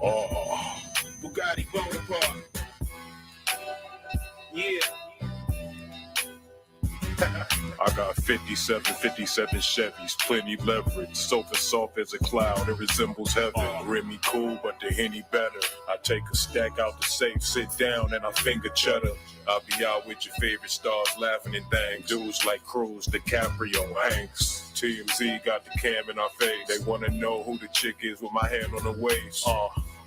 Oh, Bugatti Bonaparte. Yeah. I got 57 Chevys, plenty leverage. Sofa soft as a cloud, it resembles heaven. Remy cool, but the Henny better. I take a stack out the safe, sit down, and I finger cheddar. I'll be out with your favorite stars, laughing and things. Dudes like Cruz, DiCaprio, Hanks. TMZ got the cam in our face. They wanna know who the chick is with my hand on her waist.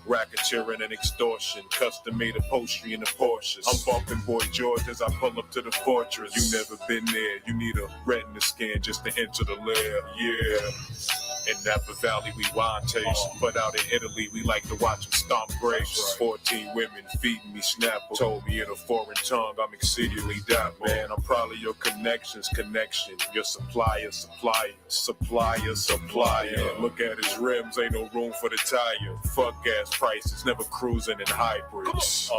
Racketeering and extortion, custom-made upholstery in the Porsches. I'm bumping Boy George as I pull up to the fortress. You never been there, you need a retina scan just to enter the lair. Yeah. In Napa Valley, we wine taste. But out in Italy, we like to watch them stomp grapes. 14 women feeding me Snapple. Told me in a foreign tongue, I'm exceedingly dapper. Man, I'm probably your connection's connection. Your supplier. Look at his rims, ain't no room for the tire. Fuck gas prices, never cruising in hybrids.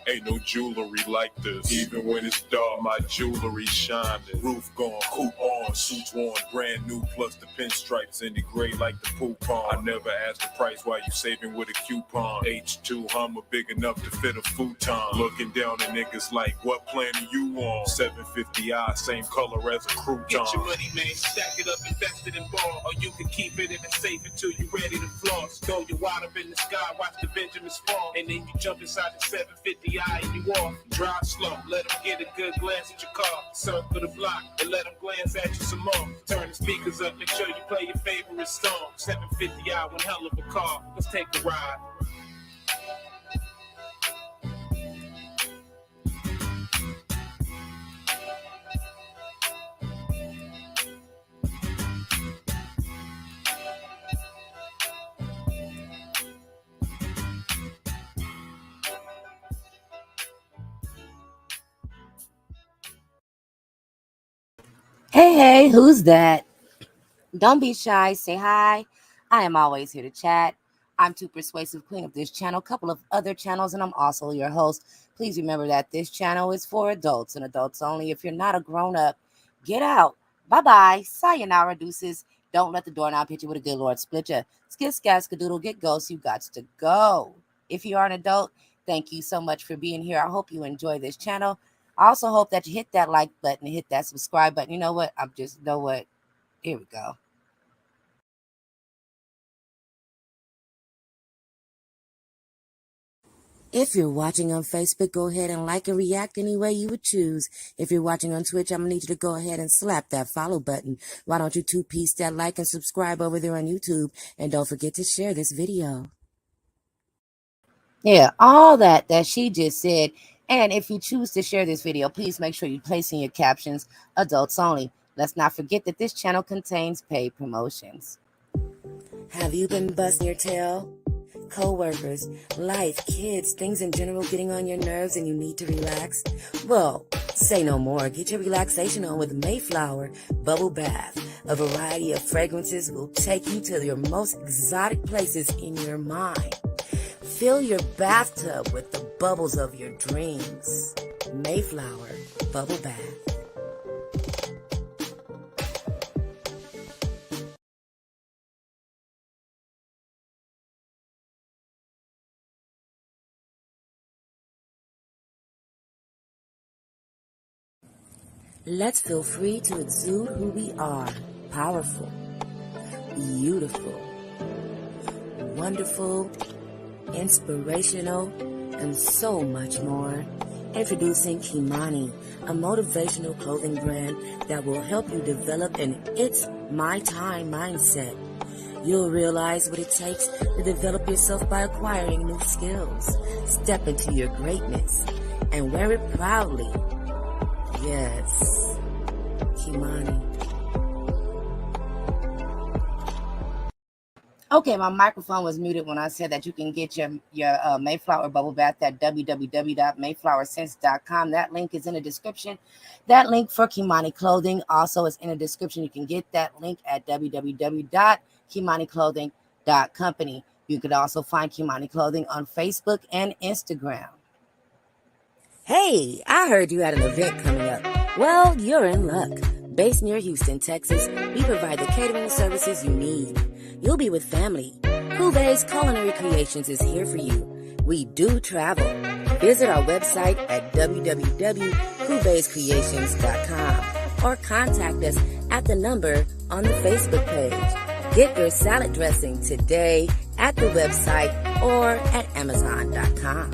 Ain't no jewelry like this. Even when it's dark, my jewelry shining. Roof gone, coupe on, suits worn, brand new, plus the pinstripes in the gray like the poop on. I never asked the price while you saving with a coupon. H2 Hummer big enough to fit a futon. Looking down at niggas like, what plan are you on? 750i, same color as a crouton. Get your money, man, stack it up, invest it in ball. Or you can keep it in a safe until you're ready to floss. Throw your wad up in the sky, watch the Benjamins fall. And then you jump inside the 750i and you off. Drive slow, let them get a good glance at your car. Circle the block and let them glance at you some more. Turn the speakers up, make sure you play your favorite song. 750i, one hell of a car. Let's take a ride. Hey, who's that? Don't be shy. Say hi. I am always here to chat. I'm Too Persuasive Queen of this channel, a couple of other channels, and I'm also your host. Please remember that this channel is for adults and adults only. If you're not a grown-up, get out. Bye-bye. Sayonara, deuces. Don't let the doorknob hit you with a good Lord split ya. Skid, scat, skadoodle, get ghost. You got to go. If you are an adult, thank you so much for being here. I hope you enjoy this channel. I also hope that you hit that like button and hit that subscribe button. You know what? Here we go. If you're watching on Facebook, go ahead and like and react any way you would choose. If you're watching on Twitch, I'm going to need you to go ahead and slap that follow button. Why don't you two-piece that like and subscribe over there on YouTube? And don't forget to share this video. Yeah, all that she just said. And if you choose to share this video, please make sure you place in your captions, adults only. Let's not forget that this channel contains paid promotions. Have you been busting your tail? Co-workers, life, kids, things in general getting on your nerves and you need to relax? Well, say no more. Get your relaxation on with Mayflower Bubble Bath. A variety of fragrances will take you to your most exotic places in your mind. Fill your bathtub with the bubbles of your dreams. Mayflower Bubble Bath. Let's feel free to exude who we are. Powerful, beautiful, wonderful, inspirational, and so much more. Introducing Kimani, a motivational clothing brand that will help you develop an It's My Time mindset. You'll realize what it takes to develop yourself by acquiring new skills. Step into your greatness and wear it proudly. Yes, Kimani. Okay, my microphone was muted when I said that you can get your Mayflower Bubble Bath at www.mayflowerscents.com. That link is in the description. That link for Kimani Clothing also is in the description. You can get that link at www.kimaniclothing.company. You could also find Kimani Clothing on Facebook and Instagram. Hey, I heard you had an event coming up. Well, you're in luck. Based near Houston, Texas, we provide the catering services you need. You'll be with family, Kube's Culinary Creations is here for you. We do travel. Visit our website at www.kubescreations.com or contact us at the number on the Facebook page. Get your salad dressing today at the website or at Amazon.com.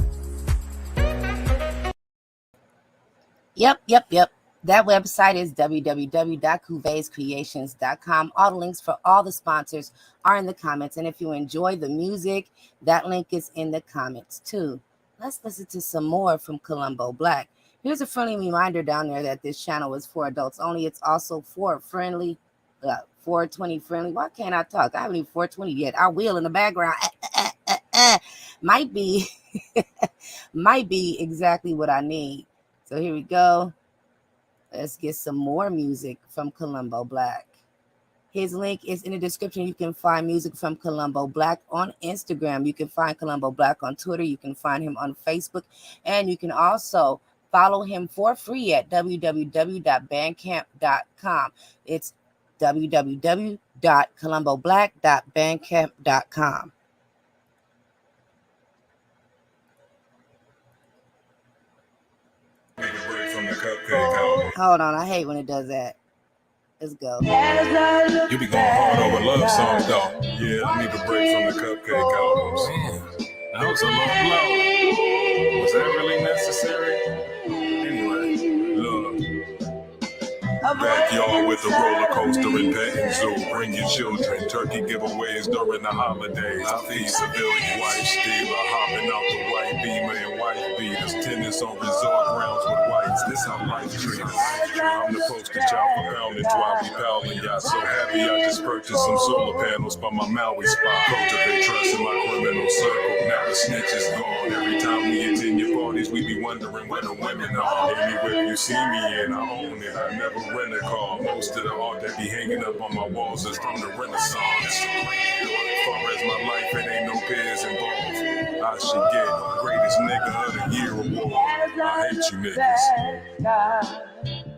Yep. That website is www.kubescreations.com. All the links for all the sponsors are in the comments. And if you enjoy the music, that link is in the comments too. Let's listen to some more from Colombo Black. Here's a friendly reminder down there that this channel is for adults only. It's also for friendly, 420 friendly. Why can't I talk? I haven't even 420 yet. I will in the background. Might be, might be exactly what I need. So here we go. Let's get some more music from Colombo Black. His link is in the description. You can find music from Colombo Black on Instagram. You can find Colombo Black on Twitter. You can find him on Facebook. And you can also follow him for free at www.bandcamp.com. It's www.colomboblack.bandcamp.com. Hold on, I hate when it does that. Let's go. You be going hard over love songs, though. Yeah, I need a break from the Cupcake albums. Man, that was a low blow. Was that really necessary? Anyway, look. Backyard with a roller coaster and petting zoo. Bring your children. Turkey giveaways during the holidays. I feed civilian wife stealer, hopping out the white beamer and white beaters. Tennis on resort grounds with whites. This how life treats us. I'm the poster child for pounding while we pounding. Y'all so happy I just purchased some solar panels by my Maui spot. Cultivate trust in my criminal circle. Now the snitch is gone. Every time we attend your parties, we be wondering where the women are. Anywhere you see me in, I own it. I never rent a car. Most of the art that be hanging up on my walls is from the Renaissance. As far as my life, it ain't no peers involved. I should get greatest nigga of the year award. I hate you niggas.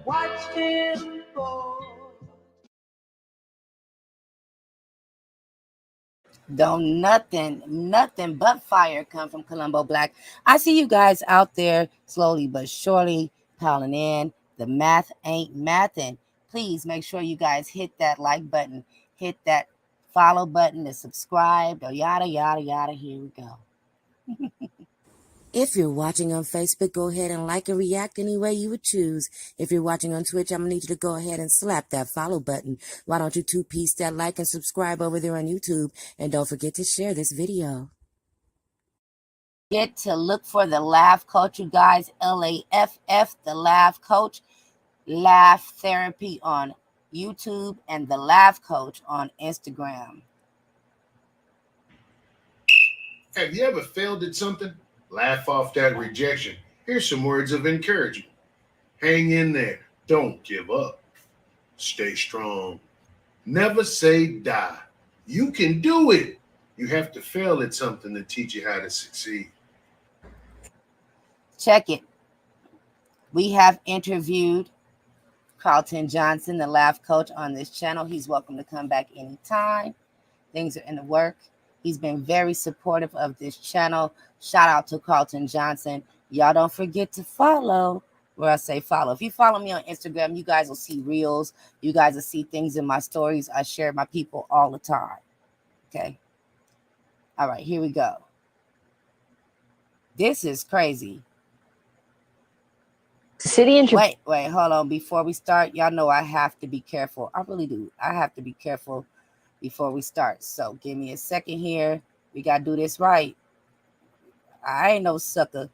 Watch him go. Don't nothing but fire come from Colombo Black. I see you guys out there slowly but surely piling in. The math ain't mathin'. Please make sure you guys hit that like button, hit that follow button, to subscribe, or yada, yada, yada. Here we go. If you're watching on Facebook, go ahead and like and react any way you would choose. If you're watching on Twitch, I'm going to need you to go ahead and slap that follow button. Why don't you two-piece that like and subscribe over there on YouTube? And don't forget to share this video. Get to look for the Laugh Coach, you guys. LAFF, the Laugh Coach. Laugh Therapy on YouTube and the Laugh Coach on Instagram. Have you ever failed at something? Laugh off that rejection. Here's some words of encouragement. Hang in there. Don't give up. Stay strong. Never say die. You can do it. You have to fail at something to teach you how to succeed. Check it. We have interviewed Carlton Johnson, the Laugh Coach, on this channel. He's welcome to come back anytime. Things are in the work. He's been very supportive of this channel. Shout out to Carlton Johnson. Y'all don't forget to follow. Where I say follow. If you follow me on Instagram, you guys will see reels. You guys will see things in my stories. I share my people all the time. Okay. All right, here we go. This is crazy. Wait, hold on. Before we start, y'all know I have to be careful. I really do. I have to be careful before we start. So give me a second here. We got to do this right. I ain't no sucker.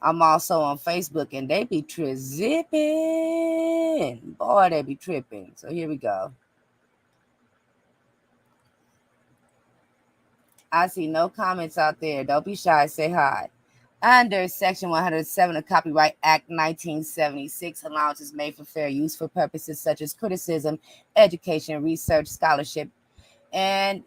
I'm also on Facebook and they be zipping. Boy, they be tripping. So here we go. I see no comments out there. Don't be shy. Say hi. Under Section 107 of Copyright Act 1976, allowance is made for fair use for purposes such as criticism, education, research, scholarship, and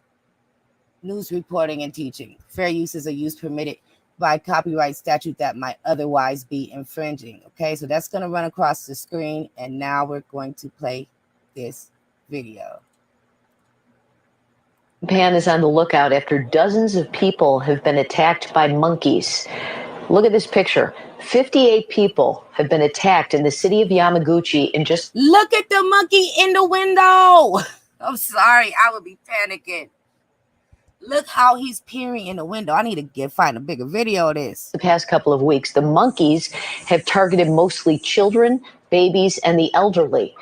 news reporting and teaching. Fair use is a use permitted by copyright statute that might otherwise be infringing. Okay, so that's going to run across the screen, and now we're going to play this video. Japan is on the lookout after dozens of people have been attacked by monkeys. Look at this picture. 58 people have been attacked in the city of Yamaguchi in just... Look at the monkey in the window. I'm sorry, I would be panicking. Look how he's peering in the window. I need to find a bigger video of this. The past couple of weeks, the monkeys have targeted mostly children, babies, and the elderly.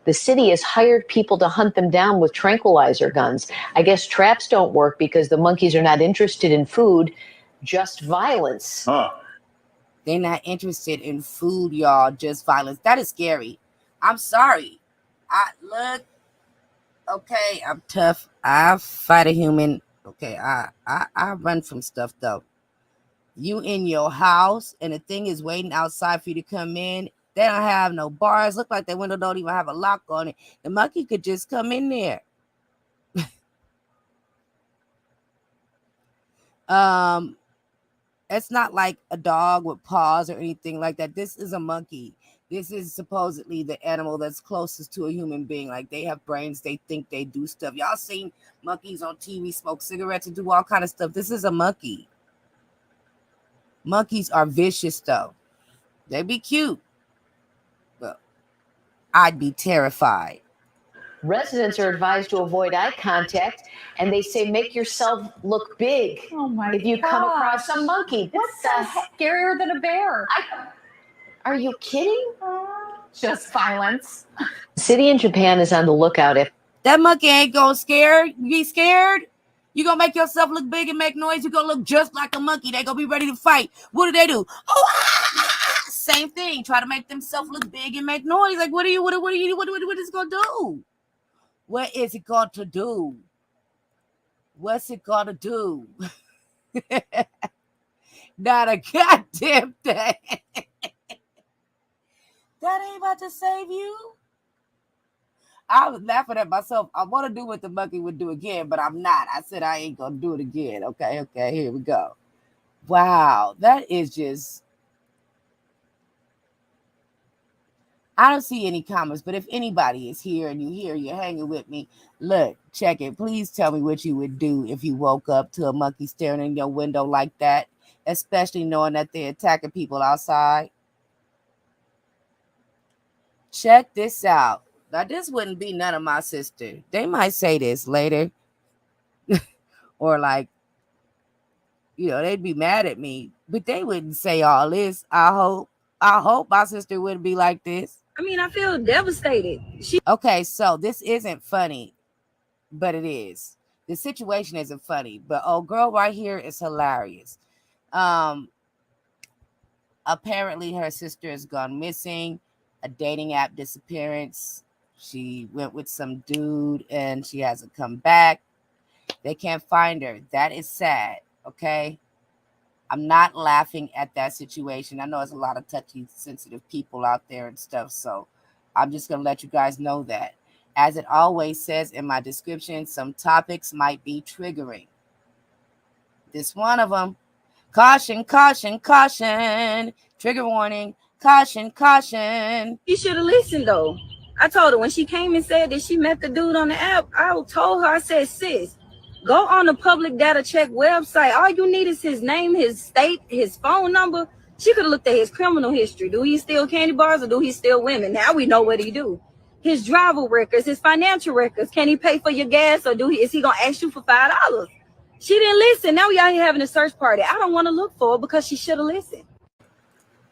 The city has hired people to hunt them down with tranquilizer guns. I guess traps don't work because the monkeys are not interested in food, just violence. Huh. They're not interested in food, y'all, just violence. That is scary. I'm sorry. Look, okay, I'm tough. I fight a human. Okay, I run from stuff, though. You in your house, and the thing is waiting outside for you to come in. They don't have no bars. Look like the window don't even have a lock on it. The monkey could just come in there. It's not like a dog with paws or anything like that. This is a monkey. This is supposedly the animal that's closest to a human being. Like, they have brains. They think they do stuff. Y'all seen monkeys on TV smoke cigarettes and do all kind of stuff. This is a monkey. Monkeys are vicious, though. They be cute. But I'd be terrified. Residents are advised to avoid eye contact, and they say make yourself look big if you come across a monkey. What's scarier than a bear? Are you kidding? Just violence. The city in Japan is on the lookout if that monkey ain't gonna scare you. Be scared. You gonna make yourself look big and make noise. You gonna look just like a monkey. They gonna be ready to fight. What do? Oh, same thing. Try to make themselves look big and make noise. Like, what is it gonna do? What is it going to do? What's it gonna do? Not a goddamn thing. That ain't about to save you. I was laughing at myself. I want to do what the monkey would do again, but I'm not. I said I ain't gonna do it again. Okay, here we go. Wow, that is just... I don't see any comments, but if anybody is here and you're hanging with me, look, check it. Please tell me what you would do if you woke up to a monkey staring in your window like that, especially knowing that they're attacking people outside. Check this out. Now, this wouldn't be none of my sister. They might say this later. Or like, they'd be mad at me, but they wouldn't say all this. I hope my sister wouldn't be like this. I mean, I feel devastated. Okay, so this isn't funny, but it is. The situation isn't funny, but old girl right here is hilarious. Apparently her sister has gone missing, a dating app disappearance. She went with some dude and she hasn't come back. They can't find her. That is sad, okay? I'm not laughing at that situation. I know there's a lot of touchy, sensitive people out there and stuff, so I'm just going to let you guys know that. As it always says in my description, some topics might be triggering. This one of them. Caution, caution, caution. Trigger warning. Caution, caution. You should have listened, though. I told her when she came and said that she met the dude on the app, I told her, I said, sis, go on the public data check website. All you need is his name, his state, his phone number. She could have looked at his criminal history. Do he steal candy bars or do he steal women? Now we know what he do. His driver records, his financial records. Can he pay for your gas or is he going to ask you for $5? She didn't listen. Now we out here having a search party. I don't want to look for her because she should have listened.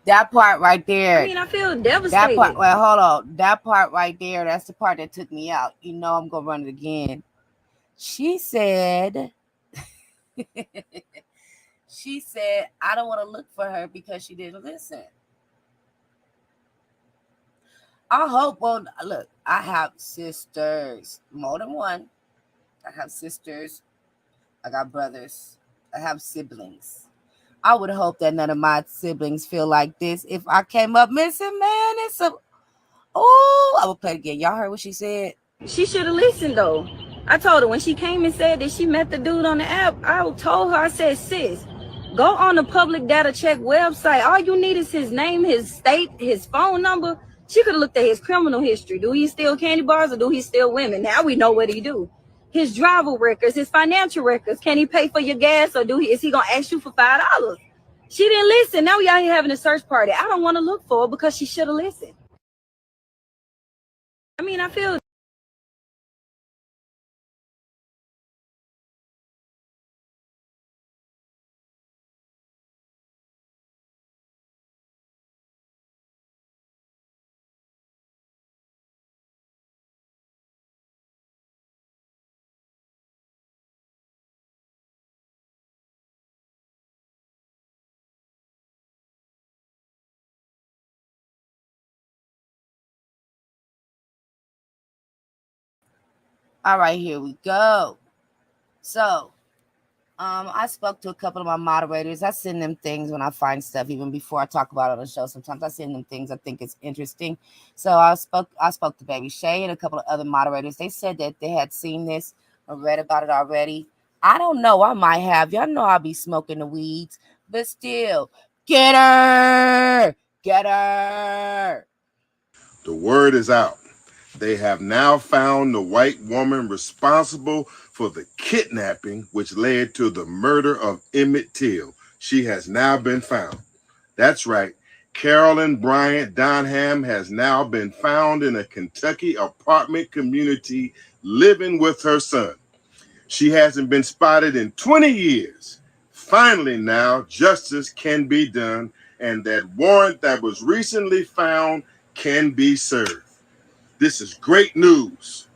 That part right there. I mean, I feel devastated. That part, well, hold on. That part right there, that's the part that took me out. I'm going to run it again. She said, I don't want to look for her because she didn't listen. I hope, look, I have sisters, more than one. I have sisters. I got brothers. I have siblings. I would hope that none of my siblings feel like this. If I came up missing, man, I will play it again. Y'all heard what she said? She should have listened, though. I told her when she came and said that she met the dude on the app, I told her, I said, sis, go on the public data check website. All you need is his name, his state, his phone number. She could have looked at his criminal history. Do he steal candy bars or do he steal women? Now we know what he do. his driver records, his financial records. Can he pay for your gas, or is he gonna ask you for $5? She didn't listen. Now we out here having a search party. I don't want to look for her because she should have listened. I mean, I feel. All right, here we go. So, I spoke to a couple of my moderators. I send them things when I find stuff, even before I talk about it on the show. Sometimes I send them things I think it's interesting. So I spoke to Baby Shay and a couple of other moderators. They said that they had seen this or read about it already. I don't know. I might have. Y'all know I'll be smoking the weeds, but still, get her. Get her. The word is out. They have now found the white woman responsible for the kidnapping, which led to the murder of Emmett Till. She has now been found. That's right. Carolyn Bryant Donham has now been found in a Kentucky apartment community living with her son. She hasn't been spotted in 20 years. Finally now, justice can be done, and that warrant that was recently found can be served. This is great news.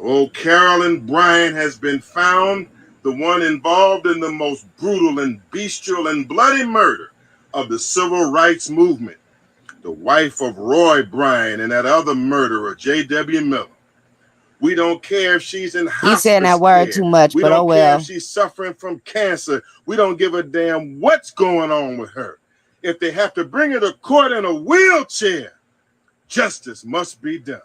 Oh, Carolyn Bryant has been found, the one involved in the most brutal and bestial and bloody murder of the civil rights movement, the wife of Roy Bryant and that other murderer, J.W. Miller. We don't care if she's in hospice. He's saying that word too much, but oh well. We don't care if she's suffering from cancer. We don't give a damn what's going on with her. If they have to bring her to court in a wheelchair, justice must be done.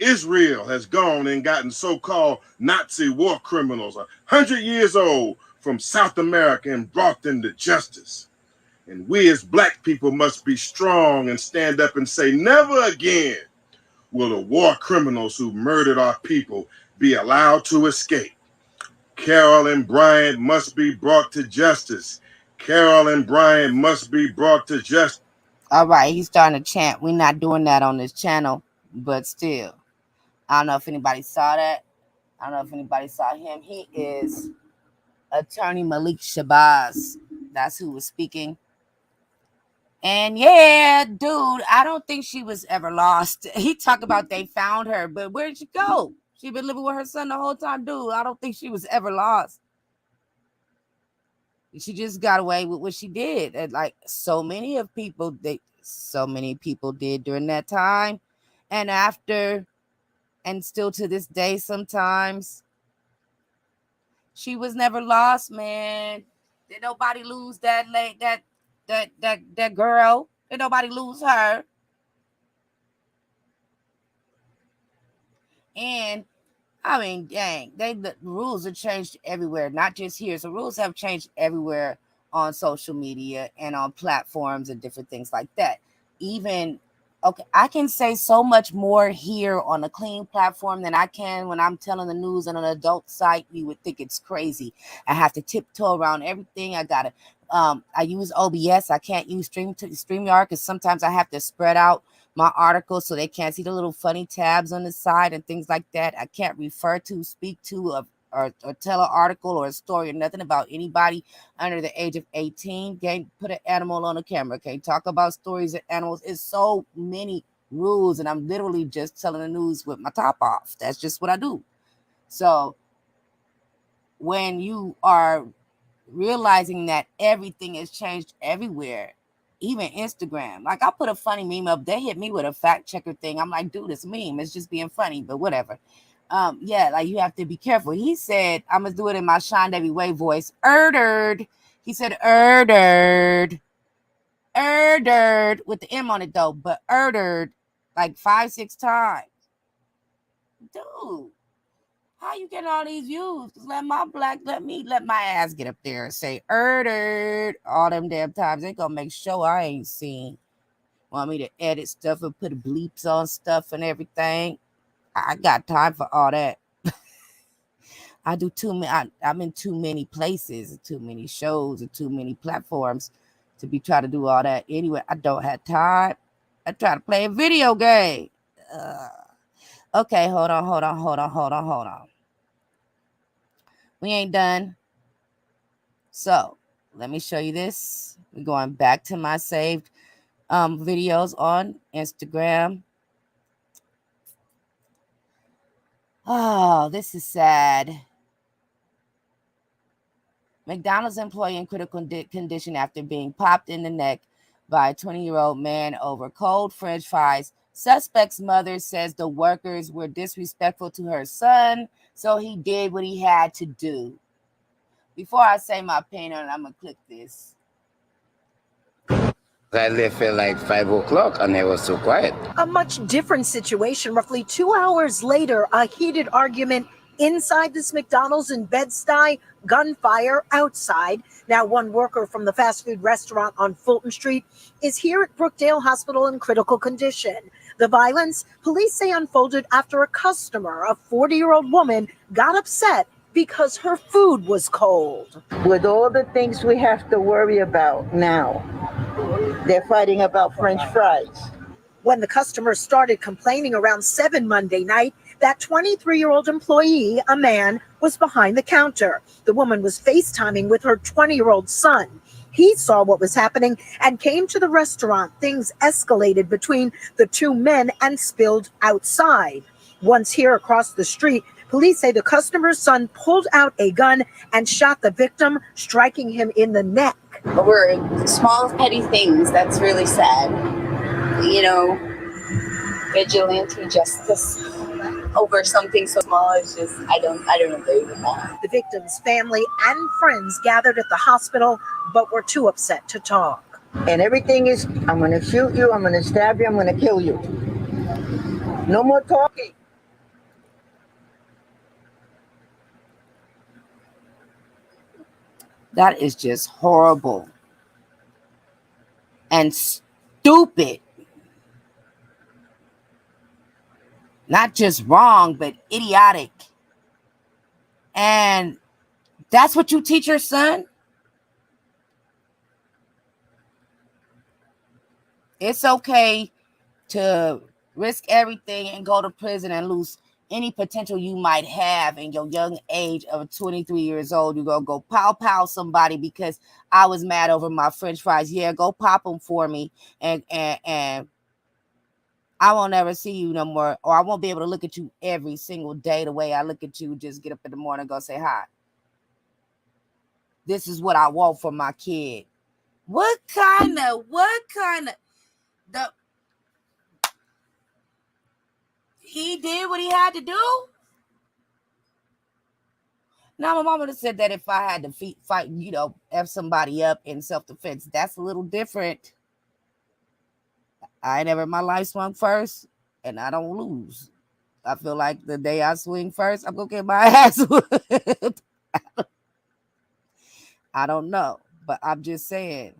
Israel has gone and gotten so-called Nazi war criminals 100 years old from South America and brought them to justice. And we as black people must be strong and stand up and say, never again will the war criminals who murdered our people be allowed to escape. Carolyn Bryant must be brought to justice. Carolyn Bryant must be brought to justice. All right, he's starting to chant. We're not doing that on this channel, but still. I don't know if anybody saw that. I don't know if anybody saw him. He is Attorney Malik Shabazz. That's who was speaking. And yeah, dude, I don't think she was ever lost. He talked about they found her, but where did she go? She been living with her son the whole time, dude. I don't think she was ever lost. She just got away with what she did. And like so many people did during that time and after. And still to this day, sometimes she was never lost, man. Did nobody lose that girl? Did nobody lose her? And I mean, dang, the rules have changed everywhere, not just here. So rules have changed everywhere on social media and on platforms and different things like that. Even okay, I can say so much more here on a clean platform than I can when I'm telling the news on an adult site. You would think it's crazy. I have to tiptoe around everything. I gotta, I use OBS. I can't use StreamYard because sometimes I have to spread out my articles so they can't see the little funny tabs on the side and things like that. I can't refer to, speak to, or tell an article or a story or nothing about anybody under the age of 18. Can't put an animal on a camera. Can't talk about stories of animals. It's so many rules, and I'm literally just telling the news with my top off. That's just what I do. So when you are realizing that everything has changed everywhere, even Instagram, like I put a funny meme up, they hit me with a fact checker thing. I'm like, dude, it's a meme. It's just being funny, but whatever. Yeah, like you have to be careful. He said, I'm gonna do it in my Sean Debbie Way voice. Erdered. He said erdered. Erdered with the M on it though, but erdered like 5-6 times. Dude, how you getting all these views? Let my ass get up there and say erdered all them damn times. They gonna make sure I ain't seen. Want me to edit stuff and put bleeps on stuff and everything. I got time for all that. I do too many. I'm in too many places, too many shows, and too many platforms to be trying to do all that. Anyway, I don't have time. I try to play a video game. Okay, hold on. We ain't done. So let me show you this. We're going back to my saved videos on Instagram. Oh, this is sad. McDonald's employee in critical condition after being popped in the neck by a 20-year-old man over cold French fries. Suspect's mother says the workers were disrespectful to her son, so he did what he had to do. Before I say my opinion on it, I'm going to click this. I left at like 5 o'clock and it was so quiet. A much different situation. Roughly 2 hours later, a heated argument inside this McDonald's in Bed-Stuy, gunfire outside. Now, one worker from the fast food restaurant on Fulton Street is here at Brookdale Hospital in critical condition. The violence, police say, unfolded after a customer, a 40-year-old woman, got upset because her food was cold. With all the things we have to worry about now, they're fighting about French fries. When the customer started complaining around 7 Monday night, that 23-year-old employee, a man, was behind the counter. The woman was FaceTiming with her 20-year-old son. He saw what was happening and came to the restaurant. Things escalated between the two men and spilled outside. Once here across the street, police say the customer's son pulled out a gun and shot the victim, striking him in the neck. Over small, petty things, that's really sad. You know, vigilante justice over something so small is just, I don't agree with that. The victim's family and friends gathered at the hospital, but were too upset to talk. And everything is, I'm going to shoot you, I'm going to stab you, I'm going to kill you. No more talking. That is just horrible and stupid. Not just wrong, but idiotic. And that's what you teach your son? It's okay to risk everything and go to prison and lose any potential you might have in your young age of 23 years old. You're going to go pow somebody because I was mad over my French fries. Yeah, go pop them for me. And I won't ever see you no more, or I won't be able to look at you every single day the way I look at you. Just get up in the morning and go say hi. This is what I want for my kid. What kind of, he did what he had to do? Now, my mama said that if I had to fight, F somebody up in self-defense, that's a little different. I ain't ever in my life swung first, and I don't lose. I feel like the day I swing first, I'm going to get my ass whipped. I don't know, but I'm just saying.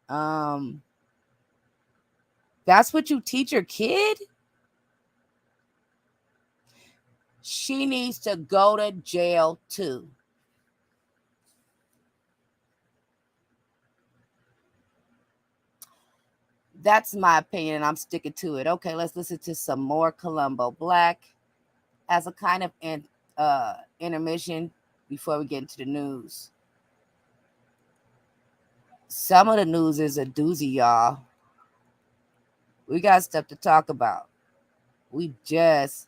That's what you teach your kid? She needs to go to jail too. That's my opinion, and I'm sticking to it. Okay, let's listen to some more Colombo Black as a kind of intermission before we get into the news. Some of the news is a doozy, y'all. We got stuff to talk about. We just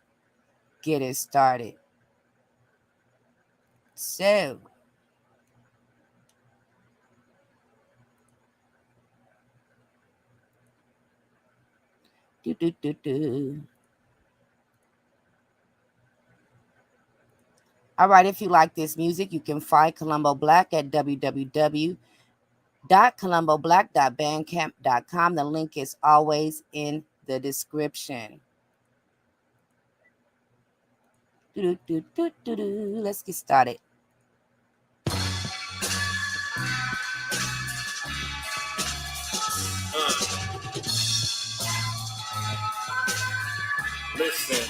getting started. So, all right, if you like this music, you can find Colombo Black at www.colomboblack.bandcamp.com. The link is always in the description. Let's get started. Listen.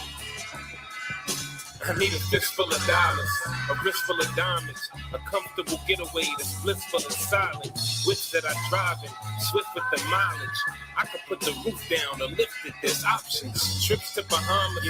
I need a fistful of dollars, a wristful of diamonds, a comfortable getaway that's blissful and silent. Whips that I drive in, swift with the mileage. I could put the roof down or lift it, there's options. Trips to Bahamas,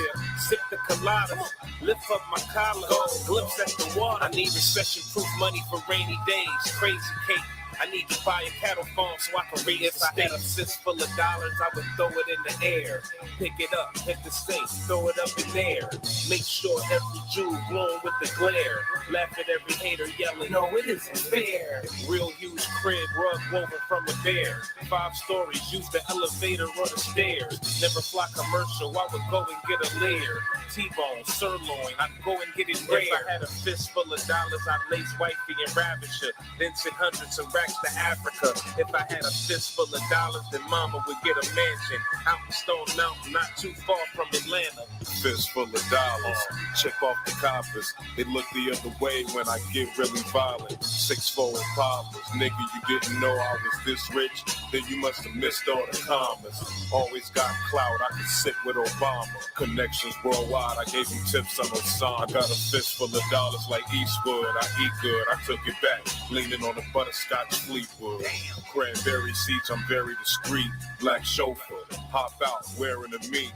sip the colada, lift up my collar, glimpse at the water. I need recession-proof money for rainy days, crazy cake. I need to buy a cattle farm so I can raise If I had a fistful of dollars, I would throw it in the air. Pick it up, hit the safe, throw it up in there. Make sure every jewel glowing with the glare. Laugh at every hater yelling, no, it isn't fair. Real huge crib, rug woven from a bear. 5 stories, use the elevator or the stairs. Never fly commercial, I would go and get a layer. T-bone, sirloin, I'd go and get it rare. If I had a fistful of dollars, I'd lace wifey and ravish her. Then send hundreds of racks to Africa. If I had a fistful of dollars, then mama would get a mansion out in Stone Mountain, not too far from Atlanta. Fistful of dollars, check off the coppers. They look the other way when I get really violent. 6'4" Impalas, nigga, you didn't know I was this rich? Then you must have missed all the commas. Always got clout, I could sit with Obama. Connections worldwide, I gave him tips on Osama. I got a fistful of dollars like Eastwood. I eat good, I took it back, leaning on the butterscotch Fleetwood. Cranberry seats, I'm very discreet. Black chauffeur, hop out wearing a meat.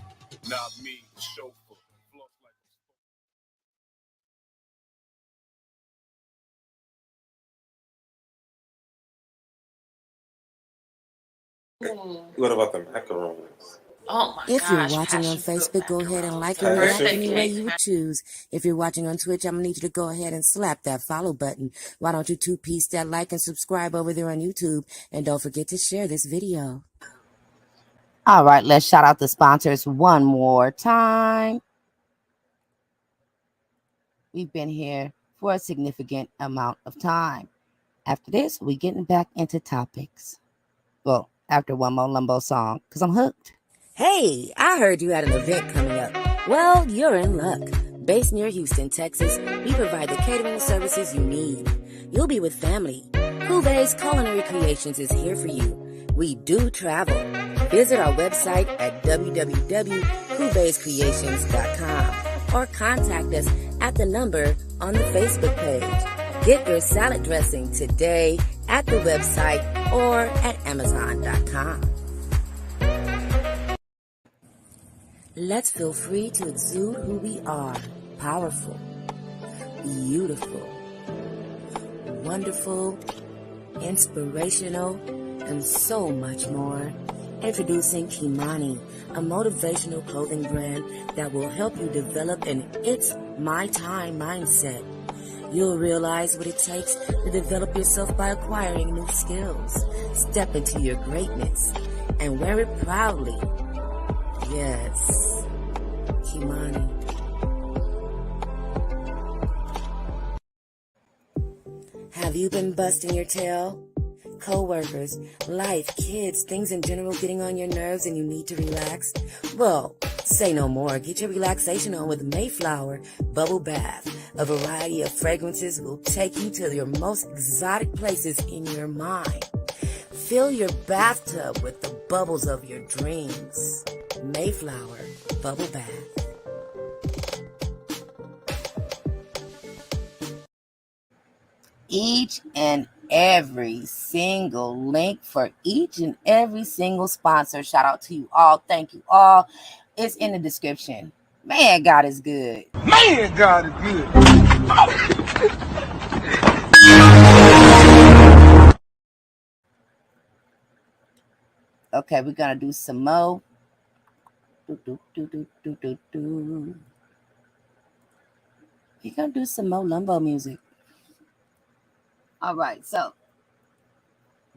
Not me, the chauffeur. What about the macarons? Oh my If you're gosh, watching on passion fruit Facebook, go ahead and like and macarons. react any way Perfect. you would choose. If you're watching on Twitch, I'm gonna need you to go ahead and slap that follow button. Why don't you two-piece that like and subscribe over there on YouTube? And don't forget to share this video. All right, let's shout out the sponsors one more time. We've been here for a significant amount of time. After this, we're getting back into topics. Well, after one more Lumbo song, because I'm hooked. Hey, I heard you had an event coming up. Well, you're in luck. Based near Houston, Texas, we provide the catering services you need. You'll be with family. Cuvées Culinary Creations is here for you. We do travel. Visit our website at www.cuvescreations.com or contact us at the number on the Facebook page. Get your salad dressing today at the website or at Amazon.com. Let's feel free to exude who we are. Powerful, beautiful, wonderful, inspirational, and so much more. Introducing Kimani, a motivational clothing brand that will help you develop an It's My Time mindset. You'll realize what it takes to develop yourself by acquiring new skills. Step into your greatness and wear it proudly. Yes, Kimani. Have you been busting your tail? Co-workers, life, kids, things in general getting on your nerves and you need to relax? Well, say no more. Get your relaxation on with Mayflower Bubble Bath. A variety of fragrances will take you to your most exotic places in your mind. Fill your bathtub with the bubbles of your dreams. Mayflower Bubble Bath. Each and every single link for each and every single sponsor. Shout out to you all. Thank you all. It's in the description. Man, God is good. Man, God is good. Okay, we're gonna do some more. We're gonna do some more Lumbo music. All right, so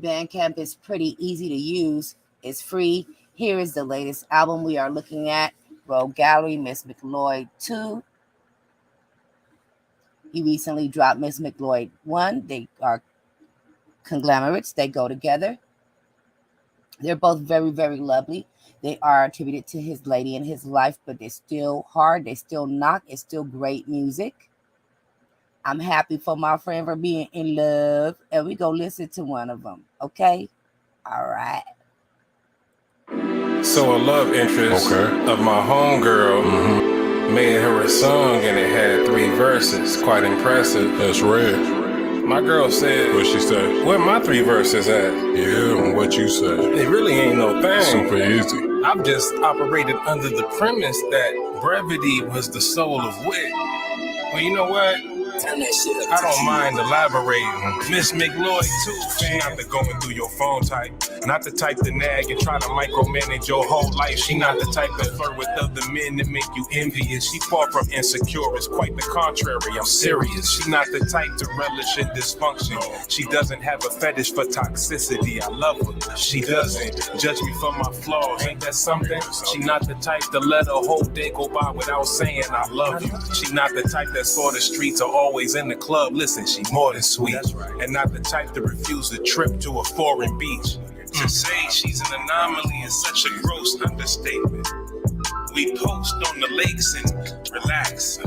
Bandcamp is pretty easy to use. It's free. Here is the latest album we are looking at. Rogue Gallery, Miss McLeod 2. He recently dropped Miss McLeod 1. They are conglomerates. They go together. They're both very, very lovely. They are attributed to his lady and his life, but they're still hard. They still knock. It's still great music. I'm happy for my friend for being in love. And we go listen to one of them. Okay? All right. So a love interest of my homegirl made her a song and it had 3 verses. Quite impressive. That's rare. My girl said, What she say? where my 3 verses at? Yeah, what you say? It really ain't no thing. Super easy. I've just operated under the premise that brevity was the soul of wit. Well, you know what? I don't mind elaborating. Miss McLeod too, she not the going through your phone type. Not the type to nag and try to micromanage your whole life. She not the type to flirt with other men that make you envious. She far from insecure, it's quite the contrary. I'm serious. She not the type to relish in dysfunction. She doesn't have a fetish for toxicity. I love her. She doesn't judge me for my flaws. Ain't that something? She not the type to let a whole day go by without saying I love you. She not the type that saw the streets are always in the club. Listen, she more than sweet. And not the type to refuse a trip to a foreign beach. To say she's an anomaly is such a gross understatement. We post on the lakes and relax.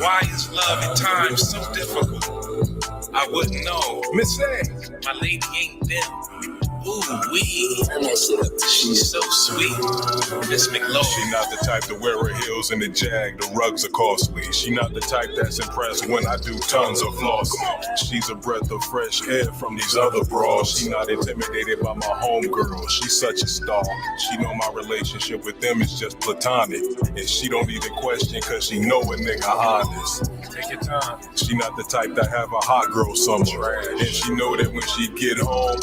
Why is love at times so difficult? I wouldn't know. Miss A, my lady ain't them. Ooh wee, turn that shit up. She's so sweet. Miss McLeod. She not the type to wear her heels in the Jag. The rugs are costly. She not the type that's impressed when I do tons of floss. She's a breath of fresh air from these other bras. She not intimidated by my homegirl. She's such a star. She know my relationship with them is just platonic, and she don't even question cause she know a nigga honest. Take your time. She not the type to have a hot girl somewhere, and she know that when she get home,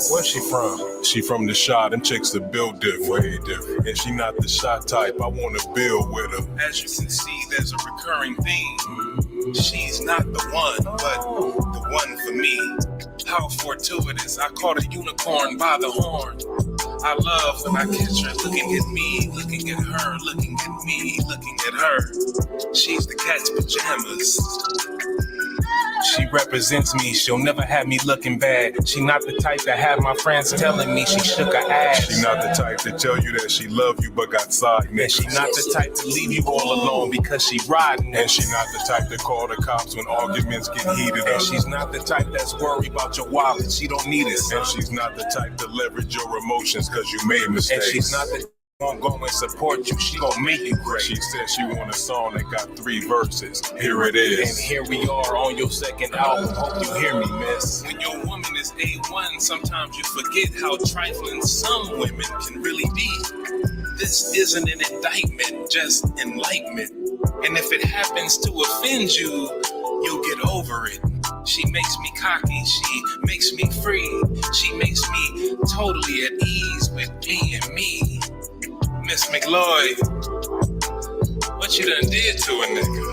Where's she from? She from the shot. Them chicks are built different, way different. And she not the shot type I wanna build with her. As you can see, there's a recurring theme. She's not the one, but the one for me. How fortuitous, I caught a unicorn by the horn. I love when I catch her looking at me, looking at her, looking at me, looking at her. She's the cat's pajamas. She represents me, she'll never have me looking bad. She not the type to have my friends telling me she shook her ass. She not the type to tell you that she love you but got side niggas. And she not the type to leave you all alone because she riding. And she not the type to call the cops when arguments get heated And up. she's not the type that's worried about your wallet, she don't need it. And she's not the type to leverage your emotions cause you made mistakes. And she's not the won't go and support you, she gon' make you great. She said she want a song that got 3 verses. Here it is. And here we are on your second album. Hope you hear me, miss. When your woman is A1, sometimes you forget how trifling some women can really be. This isn't an indictment, just enlightenment. And if it happens to offend you, you'll get over it. She makes me cocky, she makes me free. She makes me totally at ease with me and me. Miss McLeod, what you done did to a nigga?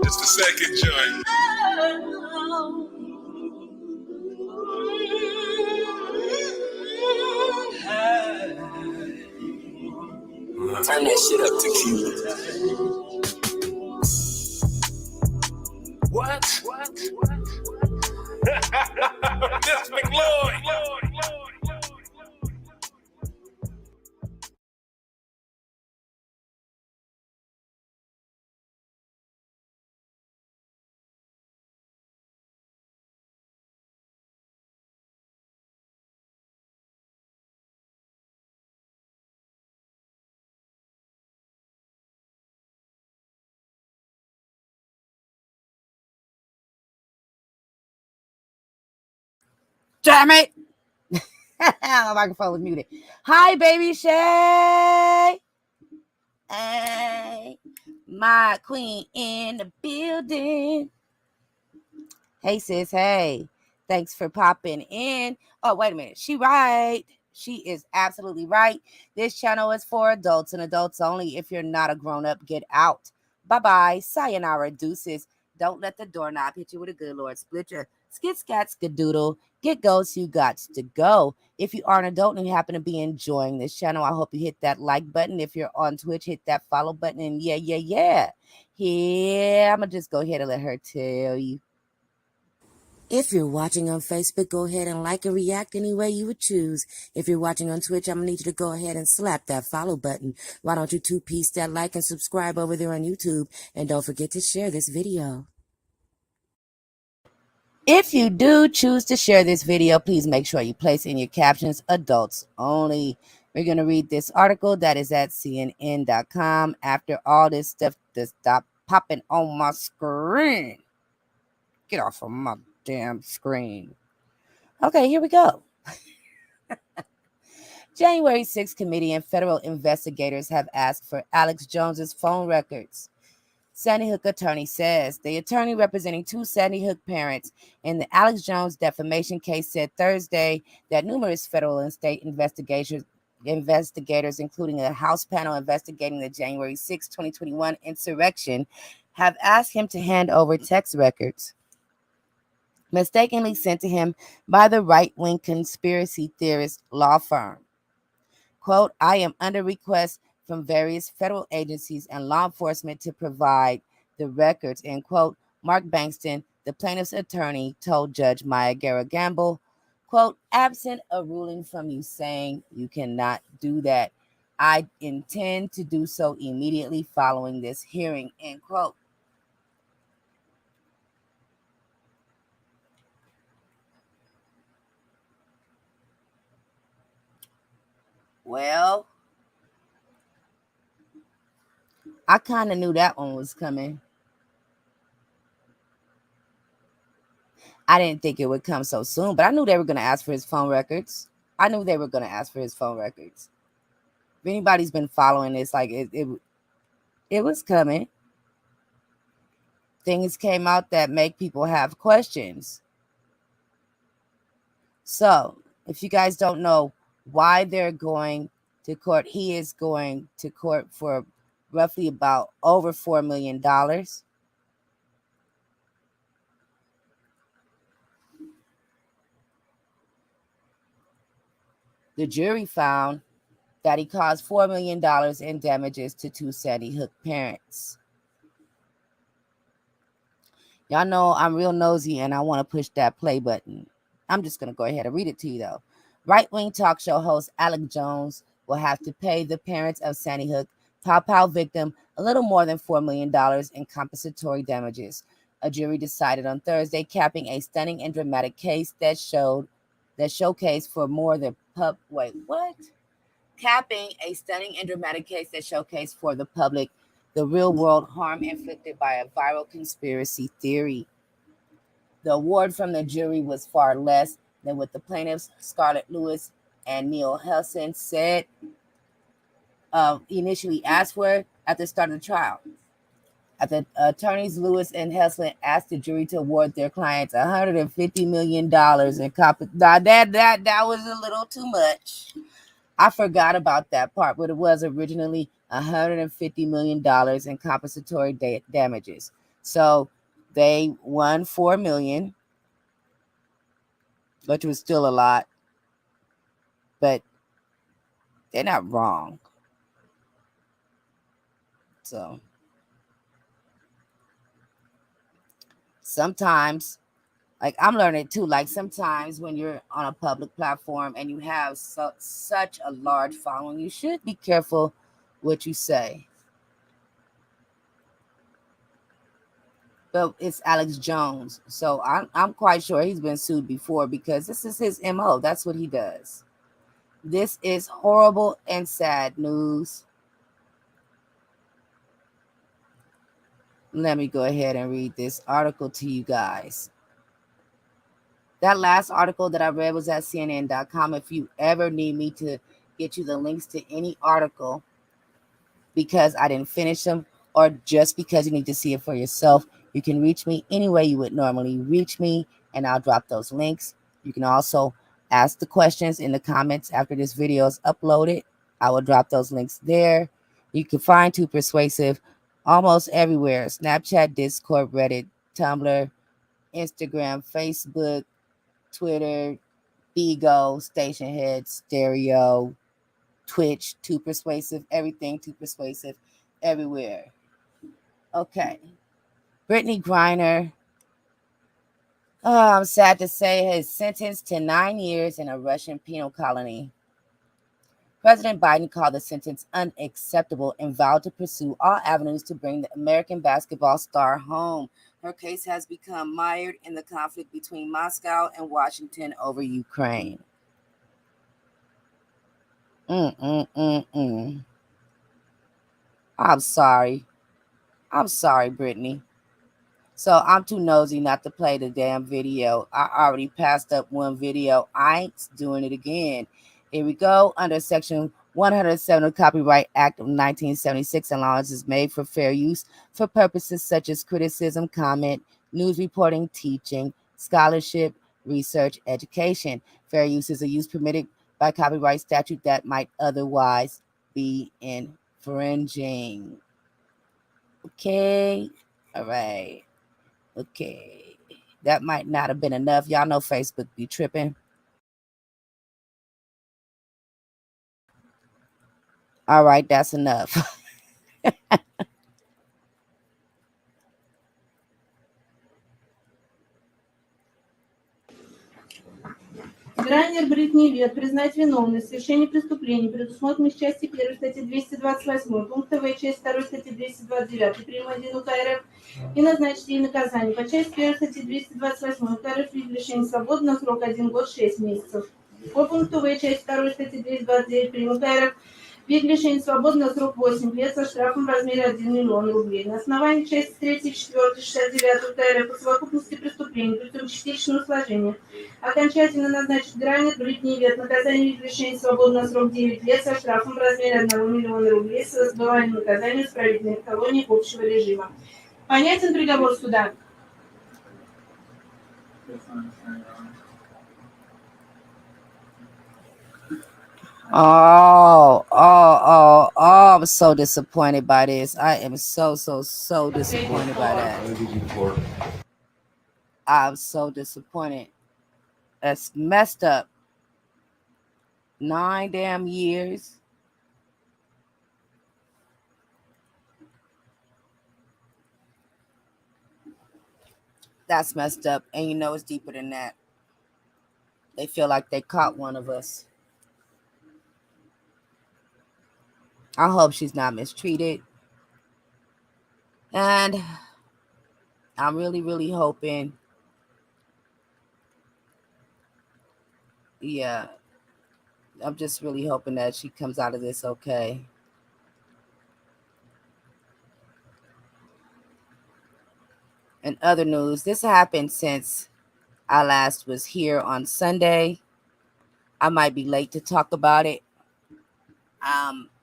It's the second joint. Turn that shit up to Q. What? Miss McLeod. Damn it. My microphone was muted. Hi, baby Shay. Hey, my queen in the building. Hey, sis. Hey, thanks for popping in. Oh, wait a minute. She right. She is absolutely right. This channel is for adults and adults only. If you're not a grown-up, get out. Bye-bye. Sayonara, deuces. Don't let the doorknob hit you with a good Lord. Split your skit, scat, skadoodle. Get goes, you got to go. If you are an adult and you happen to be enjoying this channel, I hope you hit that like button. If you're on Twitch, hit that follow button. And yeah. I'm going to just go ahead and let her tell you. If you're watching on Facebook, go ahead and like and react any way you would choose. If you're watching on Twitch, I'm going to need you to go ahead and slap that follow button. Why don't you two-piece that like and subscribe over there on YouTube? And don't forget to share this video. If you do choose to share this video, please make sure you place in your captions adults only. We're going to read this article that is at CNN.com. After all this stuff to stop popping on my screen. Get off of my damn screen. Okay, here we go. January 6th committee and federal investigators have asked for Alex Jones's phone records. Sandy Hook attorney says the attorney representing two Sandy Hook parents in the Alex Jones defamation case said Thursday that numerous federal and state investigators, including a House panel investigating the January 6, 2021 insurrection, have asked him to hand over text records mistakenly sent to him by the right-wing conspiracy theorist law firm. Quote, I am under request from various federal agencies and law enforcement to provide the records, end quote. Mark Bankston, the plaintiff's attorney, told Judge Maya Gamble, quote, absent a ruling from you saying you cannot do that, I intend to do so immediately following this hearing, end quote. Well, I kind of knew that one was coming. I didn't think it would come so soon, but I knew they were going to ask for his phone records. If anybody's been following this, like it was coming. Things came out that make people have questions. So, if you guys don't know why they're going to court, he is going to court for roughly about over $4 million. The jury found that he caused $4 million in damages to two Sandy Hook parents. Y'all know I'm real nosy and I want to push that play button. I'm just going to go ahead and read it to you, though. Right-wing talk show host Alex Jones will have to pay the parents of Sandy Hook Pow Pow victim a little more than $4 million in compensatory damages. A jury decided on Thursday, capping a stunning and dramatic case that showcased for more than capping a stunning and dramatic case that showcased for the public the real-world harm inflicted by a viral conspiracy theory. The award from the jury was far less than what the plaintiffs, Scarlett Lewis and Neil Helson, said initially asked for at the start of the trial. The attorneys Lewis and Helson asked the jury to award their clients $150 million in that was a little too much. I forgot about that part, but it was originally $150 million in compensatory damages. So they won $4 million, which was still a lot, but they're not wrong. So sometimes, like I'm learning too, like sometimes when you're on a public platform and you have such a large following, you should be careful what you say. But it's Alex Jones, so I'm quite sure he's been sued before because this is his MO. That's what he does. This is horrible and sad news. Let me go ahead and read this article to you guys. That last article that I read was at CNN.com. If you ever need me to get you the links to any article because I didn't finish them or just because you need to see it for yourself, you can reach me any way you would normally reach me, and I'll drop those links. You can also ask the questions in the comments after this video is uploaded. I will drop those links there. You can find Too Persuasive almost everywhere: Snapchat, Discord, Reddit, Tumblr, Instagram, Facebook, Twitter, Bigo, Station Head, Stereo, Twitch, Too Persuasive, everything Too Persuasive, everywhere. Okay. Brittany Griner, I'm sad to say, is sentenced to 9 years in a Russian penal colony. President Biden called the sentence unacceptable and vowed to pursue all avenues to bring the American basketball star home. Her case has become mired in the conflict between Moscow and Washington over Ukraine. Mm-mm-mm-mm. I'm sorry. I'm sorry, Brittany. So I'm too nosy not to play the damn video. I already passed up one video. I ain't doing it again. Here we go. Under Section 107 of the Copyright Act of 1976, allowance is made for fair use for purposes such as criticism, comment, news reporting, teaching, scholarship, research, education. Fair use is a use permitted by copyright statute that might otherwise be infringing. Okay. All right. Okay. That might not have been enough. Y'all know Facebook be tripping. All right, that's enough. Грайнер Бритни Вет признать виновной в совершении преступлений, предусмотренных части 1 статьи 228, пункта В, часть 2 статьи 229, прим. 1 УК РФ и назначить ей наказание по части 1 статьи 228 УК РФ в виде лишения свободы на срок 1 год 6 месяцев. По пункту В, часть 2 статьи 229, прим. УК РФ в виде лишения свободы на срок 8 лет со штрафом в размере 1 миллион рублей. На основании части 3, 4, 69 УК РФ по совокупности преступлений путем частичного сложения окончательно назначить Грайнер Бритни Вет наказание в лишении свободы на срок 9 лет со штрафом в размере 1 миллиона рублей с отбыванием наказания в исправительной колонии общего режима. Понятен приговор суда? I'm so disappointed by this. I am so disappointed by that. I'm so disappointed. That's messed up. 9 damn years. That's messed up. And you know it's deeper than that. They feel like they caught one of us. I hope she's not mistreated. And I'm really hoping. Yeah. I'm just really hoping that she comes out of this okay. In other news, this happened since I last was here on Sunday. I might be late to talk about it.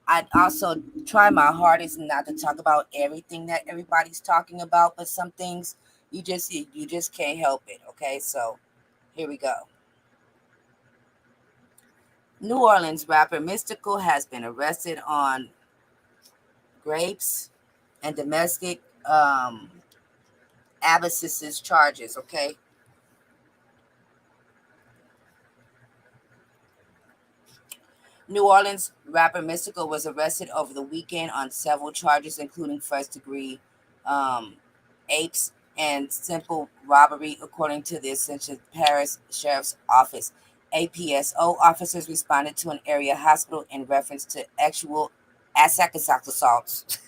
I'd also try my hardest not to talk about everything that everybody's talking about, but some things you just can't help it. Okay, so here we go. New Orleans rapper Mystical has been arrested on grapes and domestic abuses charges. Okay. New Orleans rapper Mystical was arrested over the weekend on several charges, including first-degree apes and simple robbery, according to the Ascension Paris Sheriff's Office. APSO officers responded to an area hospital in reference to actual sex assaults.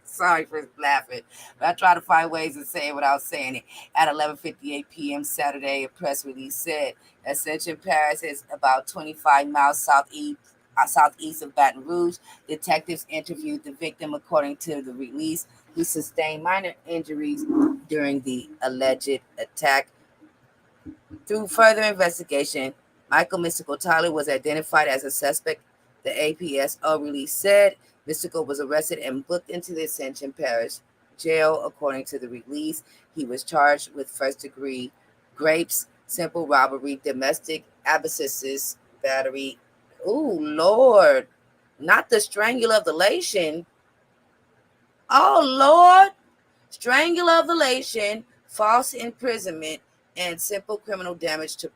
Sorry for laughing, but I try to find ways to say it without saying it. At 11:58 p.m. Saturday, a press release said Ascension Paris is about 25 miles southeast of Baton Rouge. Detectives interviewed the victim, according to the release, who sustained minor injuries during the alleged attack. Through further investigation, Michael Mystical Tyler was identified as a suspect. The APSO release said Mystical was arrested and booked into the Ascension Parish Jail. According to the release, he was charged with first-degree grapes, simple robbery, domestic abuses, battery. Oh, Lord. Not the strangulation. Oh, Lord. Strangulation, false imprisonment, and simple criminal damage to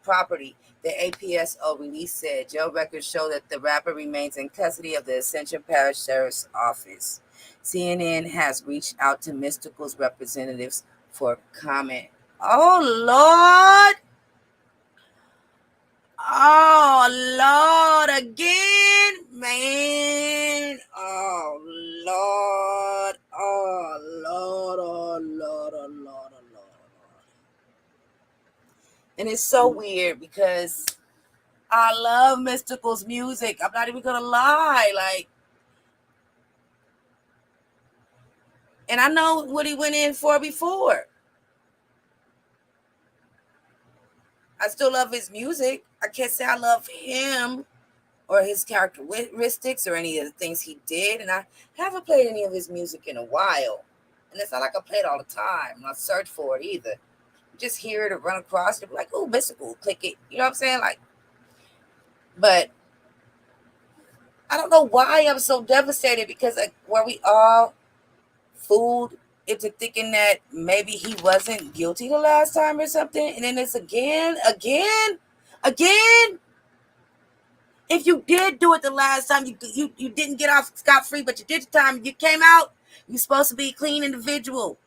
property. The APSO release said jail records show that the rapper remains in custody of the Ascension Parish Sheriff's Office. CNN has reached out to Mystical's representatives for comment. Oh, Lord. Oh, Lord, again, man. Oh, Lord. Oh, Lord. Oh, Lord. Oh, Lord. Oh, Lord. And it's so weird because I love Mystikal's music. I'm not even gonna lie. Like, and I know what he went in for before. I still love his music. I can't say I love him or his characteristics or any of the things he did. And I haven't played any of his music in a while. And it's not like I play it all the time. I search for it either. Just hear it or run across it, like, oh, Mystical, click it. You know what I'm saying? Like, but I don't know why I'm so devastated, because like, were we all fooled into thinking that maybe he wasn't guilty the last time or something? And then it's again. If you did do it the last time, you didn't get off scot-free, but you did the time, you came out, you're supposed to be a clean individual.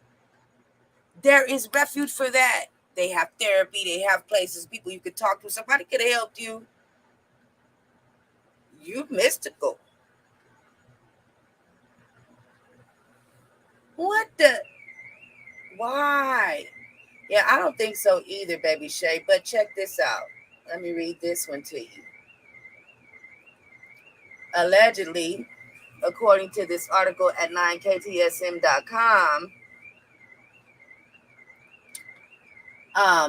There is refuge for that. They have therapy. They have places, people you could talk to. Somebody could have helped you. You Mystical. What the? Why? Yeah, I don't think so either, Baby Shay. But check this out. Let me read this one to you. Allegedly, according to this article at 9ktsm.com,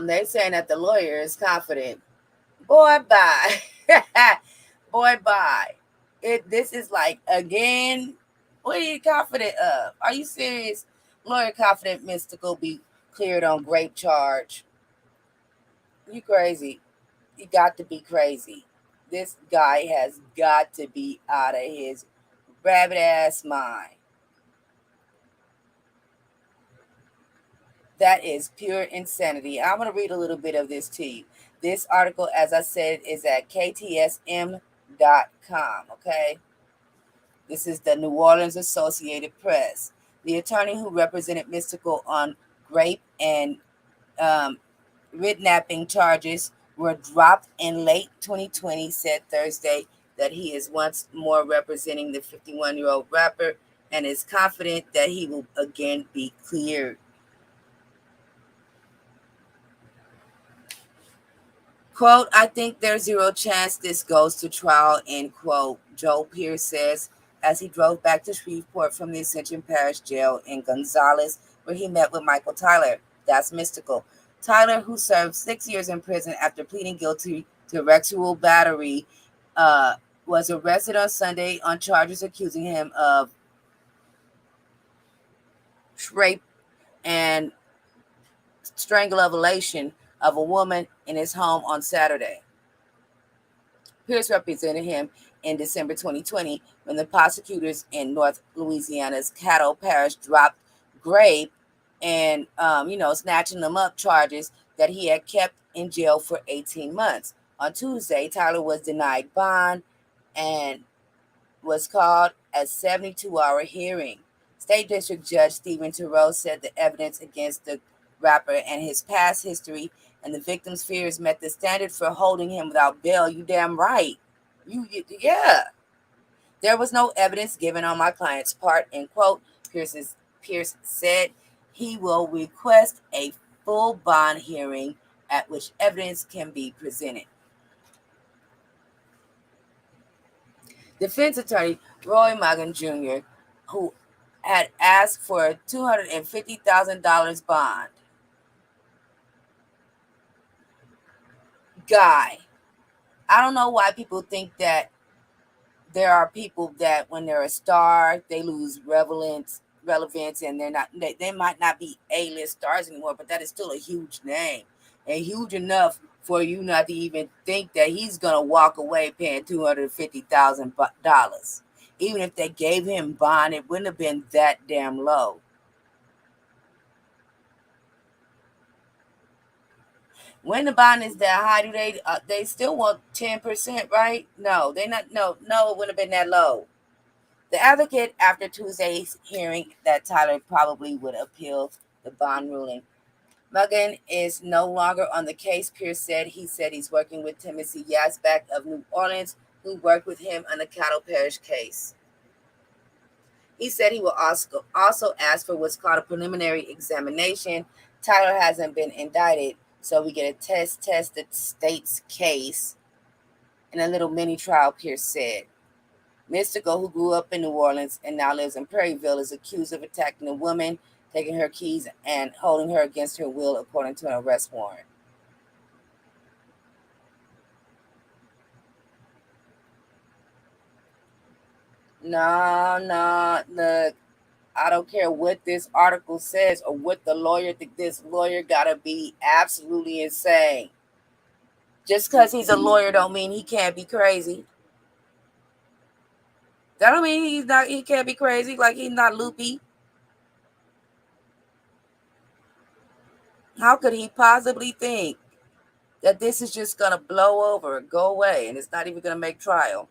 they're saying that the lawyer is confident. Boy, bye. Boy, bye. This is like, again, what are you confident of? Are you serious? Lawyer confident Mystical be cleared on grape charge. You crazy. You got to be crazy. This guy has got to be out of his rabbit ass mind. That is pure insanity. I'm going to read a little bit of this to you. This article, as I said, is at ktsm.com, okay? This is the New Orleans Associated Press. The attorney who represented Mystical on rape and kidnapping charges were dropped in late 2020 said Thursday that he is once more representing the 51-year-old rapper and is confident that he will again be cleared. Quote, I think there's zero chance this goes to trial, end quote, Joel Pierce says as he drove back to Shreveport from the Ascension Parish Jail in Gonzales, where he met with Michael Tyler. That's Mystical. Tyler, who served 6 years in prison after pleading guilty to sexual battery, was arrested on Sunday on charges accusing him of rape and strangulation of a woman in his home on Saturday. Pierce represented him in December 2020 when the prosecutors in North Louisiana's Caddo Parish dropped Grape and, snatching them up charges that he had kept in jail for 18 months. On Tuesday, Tyler was denied bond and was called a 72-hour hearing. State District Judge Stephen Terrell said the evidence against the rapper and his past history and the victim's fears met the standard for holding him without bail. You damn right. Yeah. There was no evidence given on my client's part, end quote. Pierce said he will request a full bond hearing at which evidence can be presented. Defense attorney Roy Magan Jr., who had asked for a $250,000 bond. Guy, I don't know why people think that there are people that when they're a star, they lose relevance and they might not be A-list stars anymore, but that is still a huge name and huge enough for you not to even think that he's going to walk away paying $250,000. Even if they gave him bond, it wouldn't have been that damn low. When the bond is that high, do they still want 10%, right? No, they not. No, it wouldn't have been that low. The advocate, after Tuesday's hearing, that Tyler probably would appeal the bond ruling. Magan is no longer on the case, Pierce said. He said he's working with Timothy Yazbek of New Orleans, who worked with him on the Caddo Parish case. He said he will also ask for what's called a preliminary examination. Tyler hasn't been indicted, so we get a test the state's case. In a little mini trial, Pierce said. Mystical, who grew up in New Orleans and now lives in Prairieville, is accused of attacking a woman, taking her keys, and holding her against her will, according to an arrest warrant. No, look, I don't care what this article says or what the lawyer think. This lawyer gotta be absolutely insane. Just because he's a lawyer don't mean he can't be crazy. That don't mean he can't be crazy, like he's not loopy. How could he possibly think that this is just gonna blow over and go away and it's not even gonna make trial?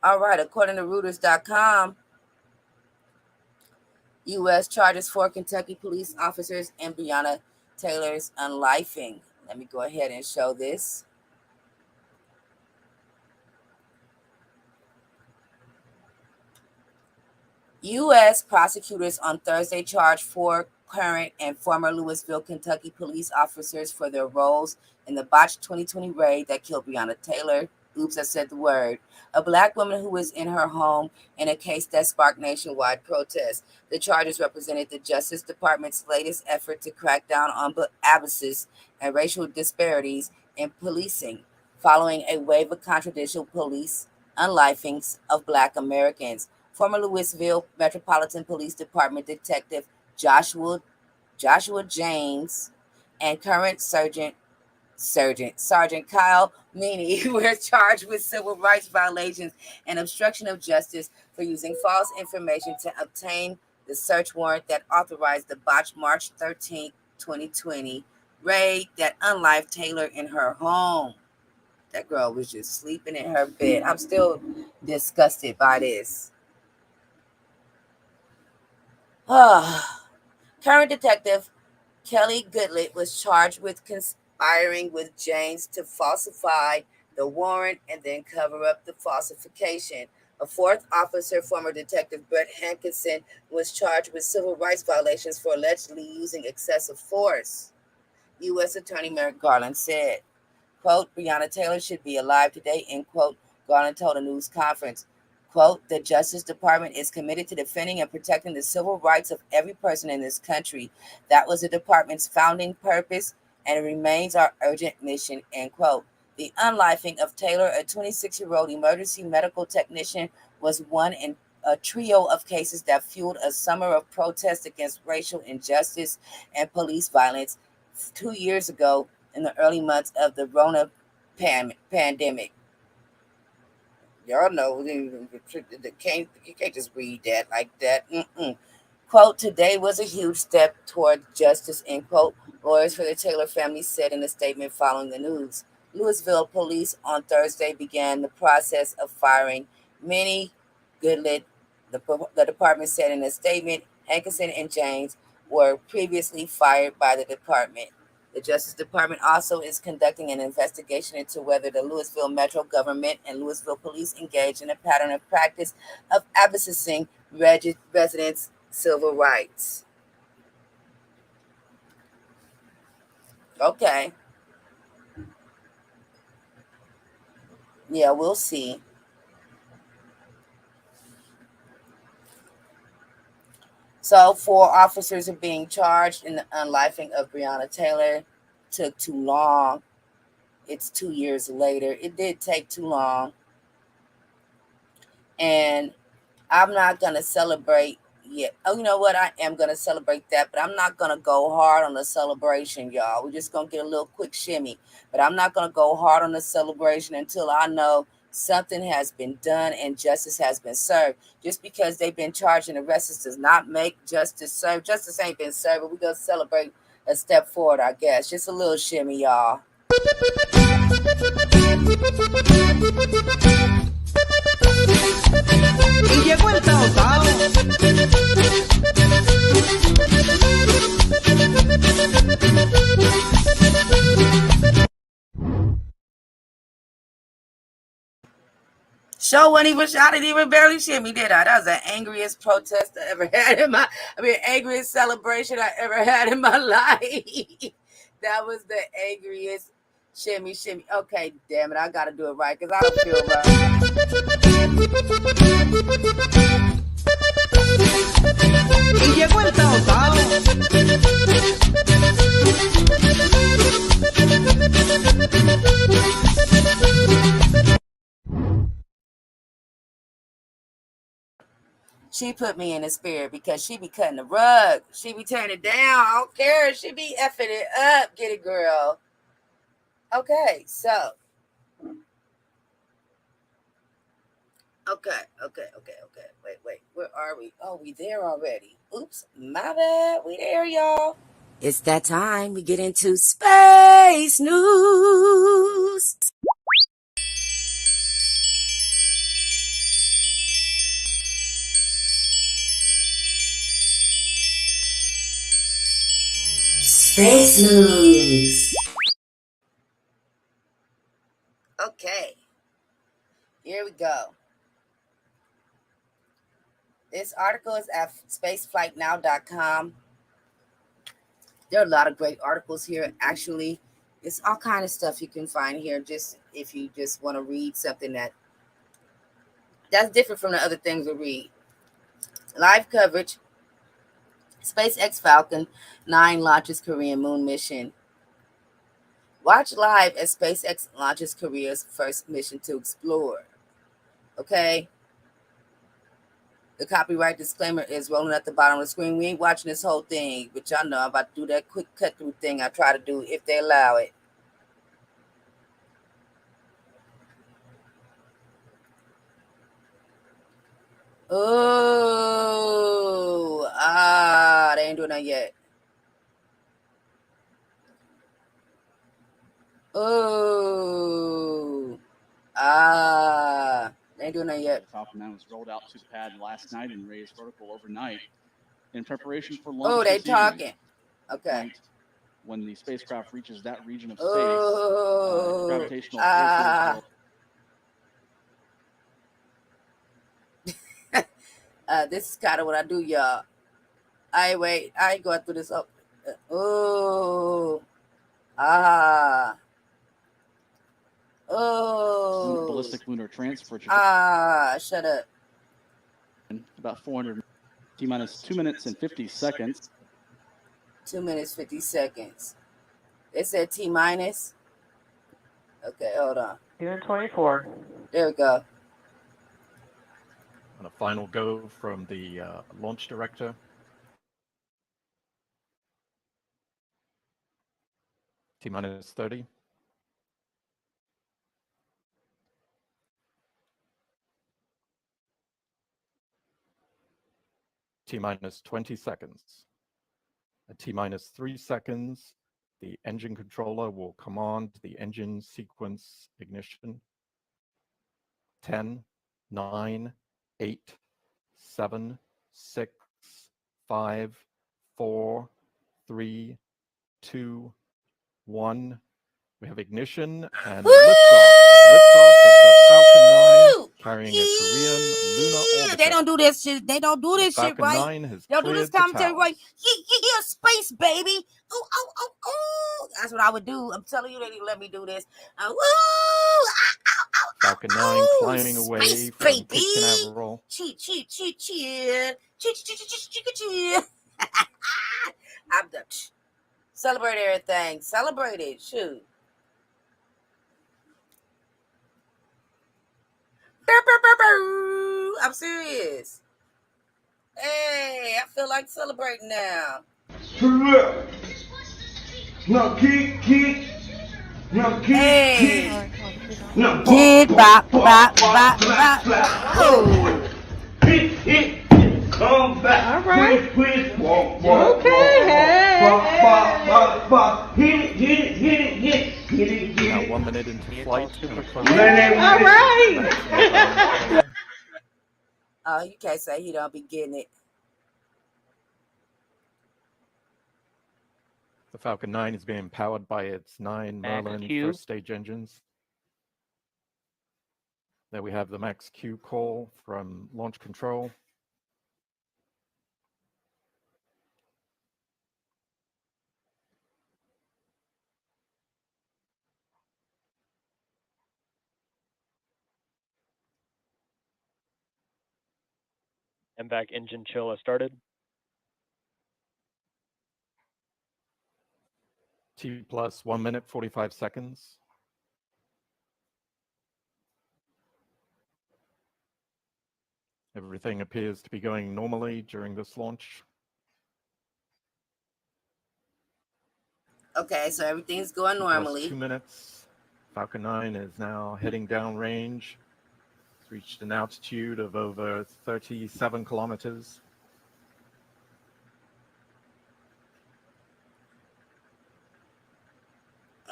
All right, according to Reuters.com, U.S. charges 4 Kentucky police officers and Breonna Taylor's unlifing. Let me go ahead and show this. U.S. prosecutors on Thursday charged 4 current and former Louisville, Kentucky police officers for their roles in the botched 2020 raid that killed Breonna Taylor. Oops, I said the word. A Black woman who was in her home in a case that sparked nationwide protests. The charges represented the Justice Department's latest effort to crack down on abuses and racial disparities in policing, following a wave of controversial police unlifings of Black Americans. Former Louisville Metropolitan Police Department Detective Joshua James and current Sergeant Kyle Meany were charged with civil rights violations and obstruction of justice for using false information to obtain the search warrant that authorized the botched March 13, 2020 raid that unlived Taylor in her home. That girl was just sleeping in her bed. I'm still disgusted by this. Current detective Kelly Goodlett was charged with conspiring with James to falsify the warrant and then cover up the falsification. A 4th officer, former detective Brett Hankinson, was charged with civil rights violations for allegedly using excessive force. U.S. Attorney Merrick Garland said, quote, Breonna Taylor should be alive today, end quote, Garland told a news conference. Quote, the Justice Department is committed to defending and protecting the civil rights of every person in this country. That was the department's founding purpose, and it remains our urgent mission, end quote. The unlifing of Taylor, a 26-year-old emergency medical technician, was one in a trio of cases that fueled a summer of protest against racial injustice and police violence 2 years ago in the early months of the Rona pandemic. Y'all know you can't just read that like that. Quote, today was a huge step toward justice, end quote, lawyers for the Taylor family said in a statement following the news. Louisville police on Thursday began the process of firing Meany. Goodlett, the department said in a statement. Hankinson and James were previously fired by the department. The Justice Department also is conducting an investigation into whether the Louisville Metro government and Louisville police engaged in a pattern of practice of abusing residents' civil rights. Okay. Yeah, we'll see. So 4 officers are being charged in the unlifing of Breonna Taylor. Took too long. It's 2 years later. It did take too long. And I'm not going to celebrate yet. Oh, you know what? I am going to celebrate that, but I'm not going to go hard on the celebration, y'all. We're just going to get a little quick shimmy. But I'm not going to go hard on the celebration until I know something has been done and justice has been served. Just because they've been charged and arrested does not make justice served. Justice ain't been served, but we're going to celebrate a step forward, I guess. Just a little shimmy, y'all. Y llegó el Taotao. show wasn't even, I didn't even barely shimmy, did I? That was the angriest protest I ever had in my, angriest celebration I ever had in my life. That was the angriest shimmy. Okay, damn it, I gotta do it right, because I don't feel right. Y llegó el Tao Tao. She put me in the spirit because she be cutting the rug. She be tearing it down. I don't care. She be effing it up. Get it, girl. Okay, so. Okay. Wait. Where are we? Oh, we there already. Oops, my bad. We there, y'all. It's that time. We get into space news. Space news. Okay. Here we go. This article is at spaceflightnow.com. There are a lot of great articles here. Actually, it's all kind of stuff you can find here. Just if you just want to read something that's different from the other things we read. Live coverage. SpaceX Falcon 9 launches Korean moon mission. Watch live as SpaceX launches Korea's first mission to explore. Okay. The copyright disclaimer is rolling at the bottom of the screen. We ain't watching this whole thing, but y'all know I'm about to do that quick cut through thing I try to do if they allow it. Oh, they ain't doing that yet. Oh, they ain't doing that yet. Falcon 9 was rolled out to the pad last night and raised vertical overnight in preparation for launch. Oh, they talking. Okay. When the spacecraft reaches that region of space, gravitational forces. This is kind of what I do, y'all. I ain't going through this up. Ballistic lunar transfer. Shut up. About 400 T-minus 2 minutes and 50 seconds. 2 minutes, 50 seconds. It said T-minus. Okay, hold on. June 24. There we go. And a final go from the launch director. T-minus 30. T-minus 20 seconds. At T-minus 3 seconds, the engine controller will command the engine sequence ignition. 10, 9, 8, 7, 6, 5, 4, 3, 2, 1. We have ignition and liftoff. Liftoff of the Falcon 9 carrying a Korean lunar orbiter. They don't do this shit. They don't do this shit, right? Falcon 9 has They don't do this commentary, right? Yeah, space, baby. Oh. That's what I would do. I'm telling you, they didn't let me do this. Falcon 9 climbing away space, from baby. Cape Canaveral. Cheer. I'm done. Celebrate everything. Celebrate it. Shoot. I'm serious. Hey, I feel like celebrating now. No, kick. No, kick. Hey. No, Kid, bop. Oh. Hit. Come back. All right. Quick. Walk. Okay, Hit it. Now 1 minute into flight. All right. Oh, you can't say he don't be getting it. The Falcon 9 is being powered by its 9 Merlin first stage engines. There we have the Max Q call from Launch Control. MVAC engine chill has started. T plus 1 minute, 45 seconds. Everything appears to be going normally during this launch. Okay, so everything's going T plus normally. 2 minutes. Falcon 9 is now heading downrange. It's reached an altitude of over 37 kilometers.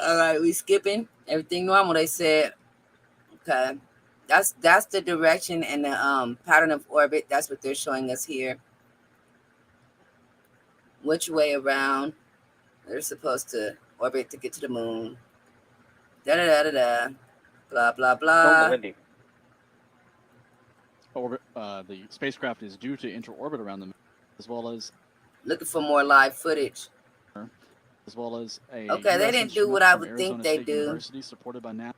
All right, we skipping. Everything normal, they said. Okay. That's the direction and the pattern of orbit. That's what they're showing us here. Which way around they're supposed to orbit to get to the moon. Da da da da da. Blah blah blah. Orbit, the spacecraft is due to enter orbit around the moon, as well as Looking for more live footage. as well as a Okay, they US didn't do instrument what I from would Arizona think they State do. University, supported by NASA.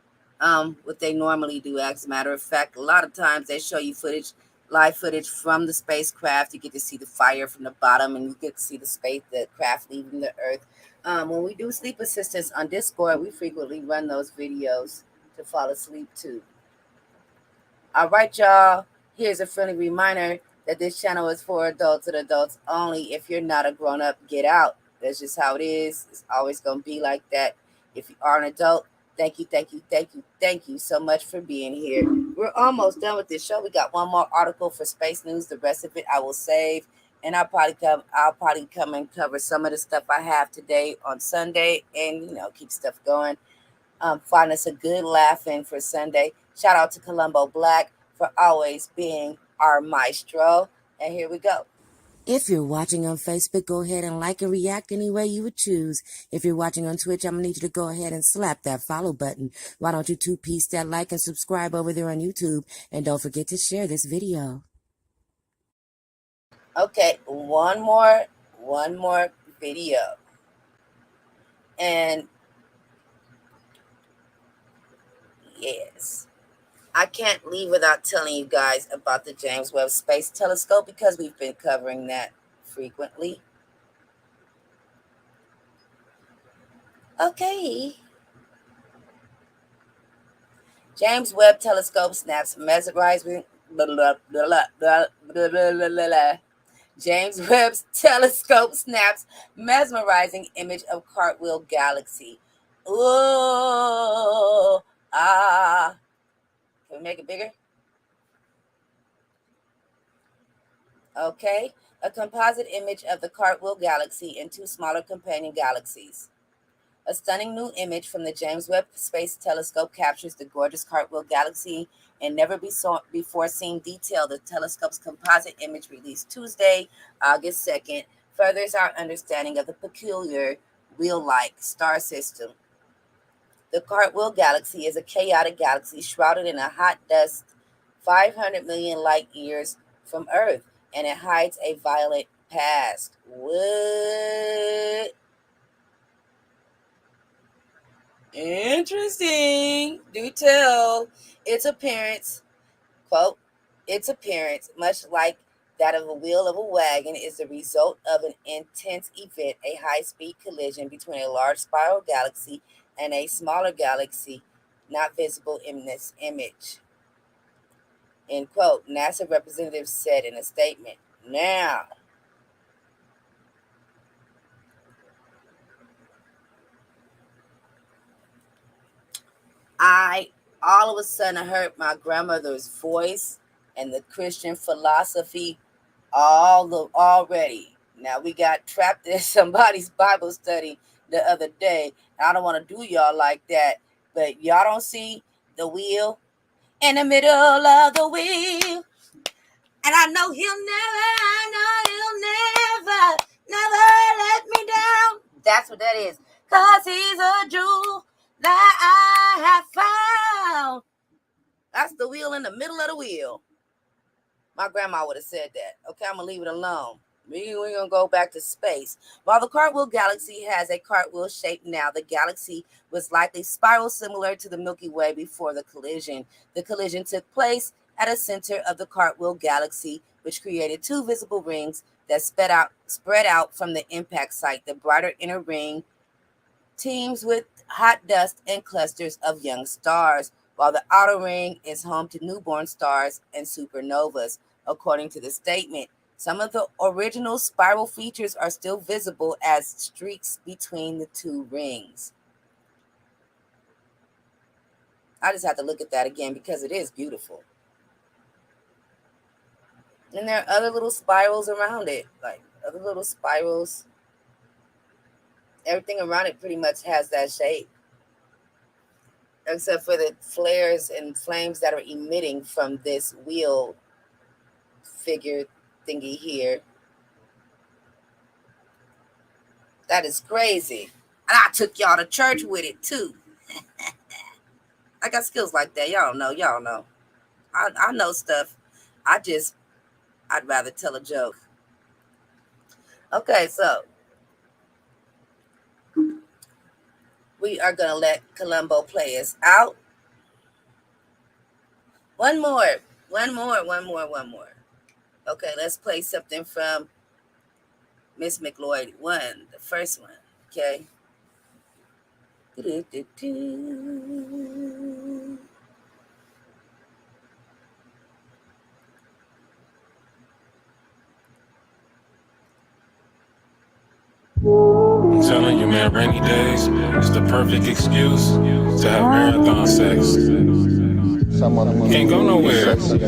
What they normally do. As a matter of fact, a lot of times they show you footage, live footage from the spacecraft. You get to see the fire from the bottom, and you get to see the craft leaving the Earth. When we do sleep assistance on Discord, we frequently run those videos to fall asleep too. All right, y'all. Here's a friendly reminder that this channel is for adults and adults only. If you're not a grown-up, get out. That's just how it is. It's always going to be like that. If you are an adult, thank you so much for being here. We're almost done with this show. We got one more article for Space News. The rest of it I will save, and I'll probably come and cover some of the stuff I have today on Sunday, and keep stuff going. Find us a good laughing for Sunday. Shout out to Columbo Black for always being our maestro. And here we go. If you're watching on Facebook, go ahead and like and react any way you would choose. If you're watching on Twitch, I'm going to need you to go ahead and slap that follow button. Why don't you two-piece that like and subscribe over there on YouTube? And don't forget to share this video. Okay, one more video. And yes, I can't leave without telling you guys about the James Webb Space Telescope because we've been covering that frequently. Okay. James Webb Telescope snaps mesmerizing. James Webb Telescope snaps mesmerizing image of Cartwheel Galaxy. Ooh, ah. Can we make it bigger? Okay. A composite image of the Cartwheel Galaxy and two smaller companion galaxies. A stunning new image from the James Webb Space Telescope captures the gorgeous Cartwheel Galaxy and never before seen detail. The telescope's composite image released Tuesday, August 2nd, furthers our understanding of the peculiar wheel-like star system. The Cartwheel Galaxy is a chaotic galaxy shrouded in a hot dust 500 million light years from Earth, and it hides a violent past. What? Interesting. Do tell. Its appearance, quote, its appearance, much like that of a wheel of a wagon, is the result of an intense event, a high-speed collision between a large spiral galaxy and a smaller galaxy not visible in this image. End quote. NASA representatives said in a statement. Now, all of a sudden heard my grandmother's voice and the Christian philosophy already. Now we got trapped in somebody's Bible study the other day. I don't want to do y'all like that, but y'all don't see the wheel in the middle of the wheel. And I know he'll never let me down. That's what that is. 'Cause he's a jewel that I have found. That's the wheel in the middle of the wheel. My grandma would have said that. Okay, I'm going to leave it alone. We're going to go back to space. While the Cartwheel Galaxy has a cartwheel shape now, the galaxy was likely spiral similar to the Milky Way before the collision. The collision took place at a center of the Cartwheel Galaxy, which created two visible rings that spread out from the impact site. The brighter inner ring teems with hot dust and clusters of young stars, while the outer ring is home to newborn stars and supernovas. According to the statement, some of the original spiral features are still visible as streaks between the two rings. I just have to look at that again because it is beautiful. And there are other little spirals around it, like other little spirals. Everything around it pretty much has that shape, except for the flares and flames that are emitting from this wheel figure thingy here. That is crazy. And I took y'all to church with it too. I got skills like that. Y'all know. I know stuff. I'd rather tell a joke. Okay, so we are going to let Columbo play us out. One more. Okay, let's play something from Miss McLeod. The first one. Okay. I'm telling you, man, rainy days is the perfect excuse to have marathon sex. Can't go nowhere. Nobody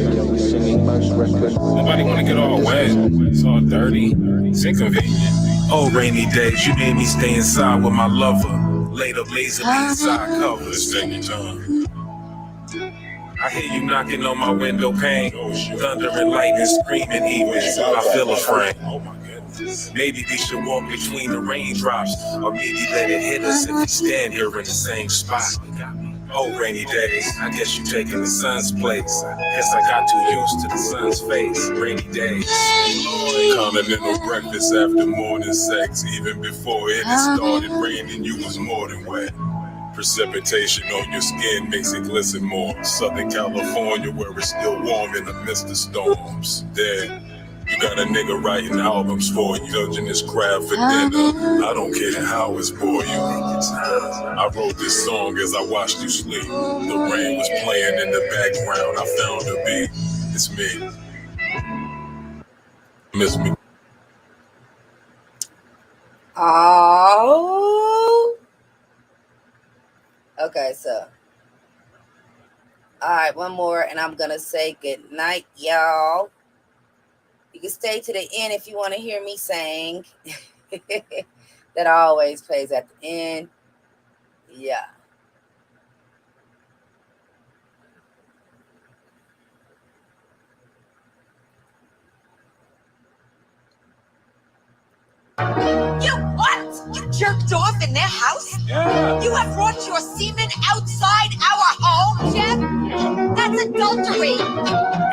want to get all wet. It's all dirty. It's inconvenient. Oh, rainy days, you made me stay inside with my lover. Laid up lazily inside covers. Take your time. I hear you knocking on my window pane. Thunder and lightning screaming even. I feel afraid. Oh my goodness. Maybe we should walk between the raindrops, or maybe let it hit us if we stand here in the same spot. Oh, rainy days, I guess you taking the sun's place. Guess I got too used to the sun's face. Rainy days. Continental breakfast after morning sex. Even before it had started raining, you was more than wet. Precipitation on your skin makes it glisten more. Southern California, where it's still warm in the midst of storms. There, you got a nigga writing albums for you, judging his craft for dinner. I don't care how it's for you. I wrote this song as I watched you sleep. The rain was playing in the background. I found a beat. It's me. Miss me. Oh. Okay, so. All right, one more, and I'm going to say good night, y'all. You can stay to the end if you want to hear me sing. That always plays at the end. Yeah. You what? You jerked off in their house? Yeah. You have brought your semen outside our home, Jeff? That's adultery.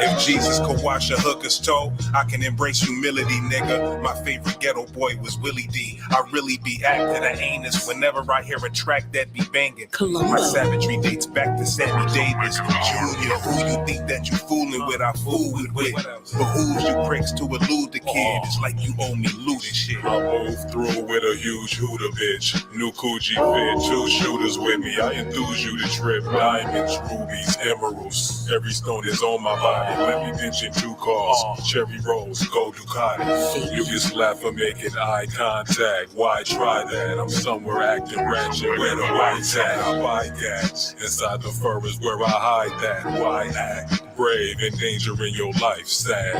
If Jesus could wash a hooker's toe, I can embrace humility, nigga. My favorite ghetto boy was Willie D. I really be acting a heinous whenever I hear a track that be banging. My savagery dates back to Sammy Davis Jr. Who you think that you fooling with, I fooled with. But who's you pricks to elude the kid? It's like you owe me loot and shit. I move through with a huge hooter, bitch. New Coogee fit, 2 shooters with me. I enthuse you to trip. Diamonds, rubies, emeralds. Every stone is on my body. Let me mention 2 cars. Cherry Rose, Gold Ducati. You can slap for making eye contact. Why try that? I'm somewhere acting ratchet where the white's at. I buy gas. Inside the fur is where I hide that. Why act brave, endangering your life, sad.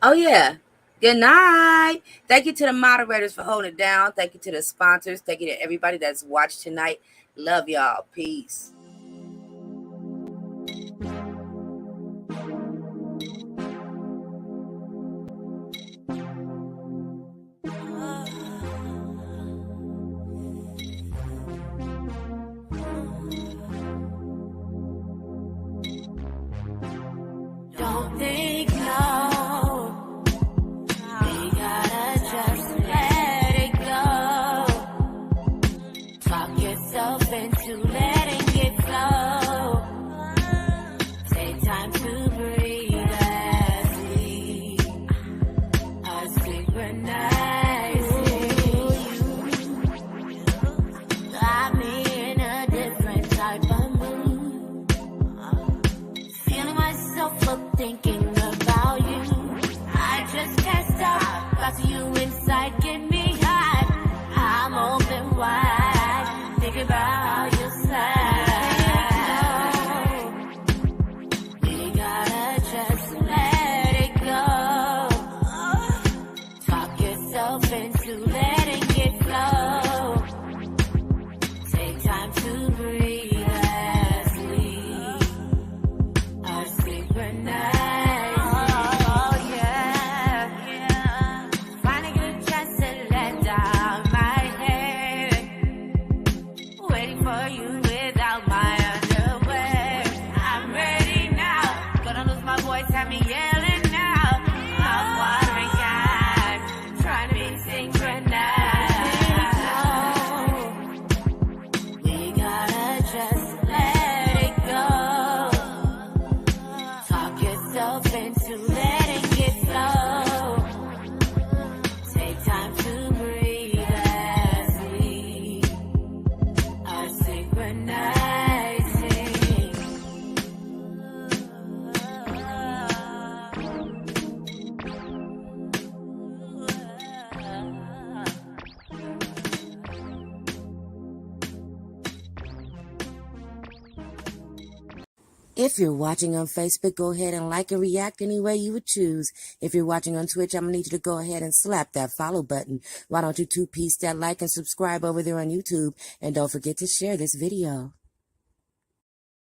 Oh, yeah. Good night. Thank you to the moderators for holding it down. Thank you to the sponsors. Thank you to everybody that's watched tonight. Love y'all. Peace. forever thinking about you. I just can't stop. Got to you inside, get me high. I'm open wide, thinking about your side. We gotta just let it go. Talk yourself into letting it flow. Take time to breathe as we are synchronized. Oh yeah. Finding a chance to let down my head. Waiting for you without my underwear. I'm ready now. Gonna lose my voice, have me yelling now. Mouth watering eyes, trying to be synchronized. We gotta just let it go. Talk yourself into letting it flow. Take time to breathe as we are synchronizing. If you're watching on Facebook, go ahead and like and react any way you would choose. If you're watching on Twitch, I'm going to need you to go ahead and slap that follow button. Why don't you two-piece that like and subscribe over there on YouTube? And don't forget to share this video.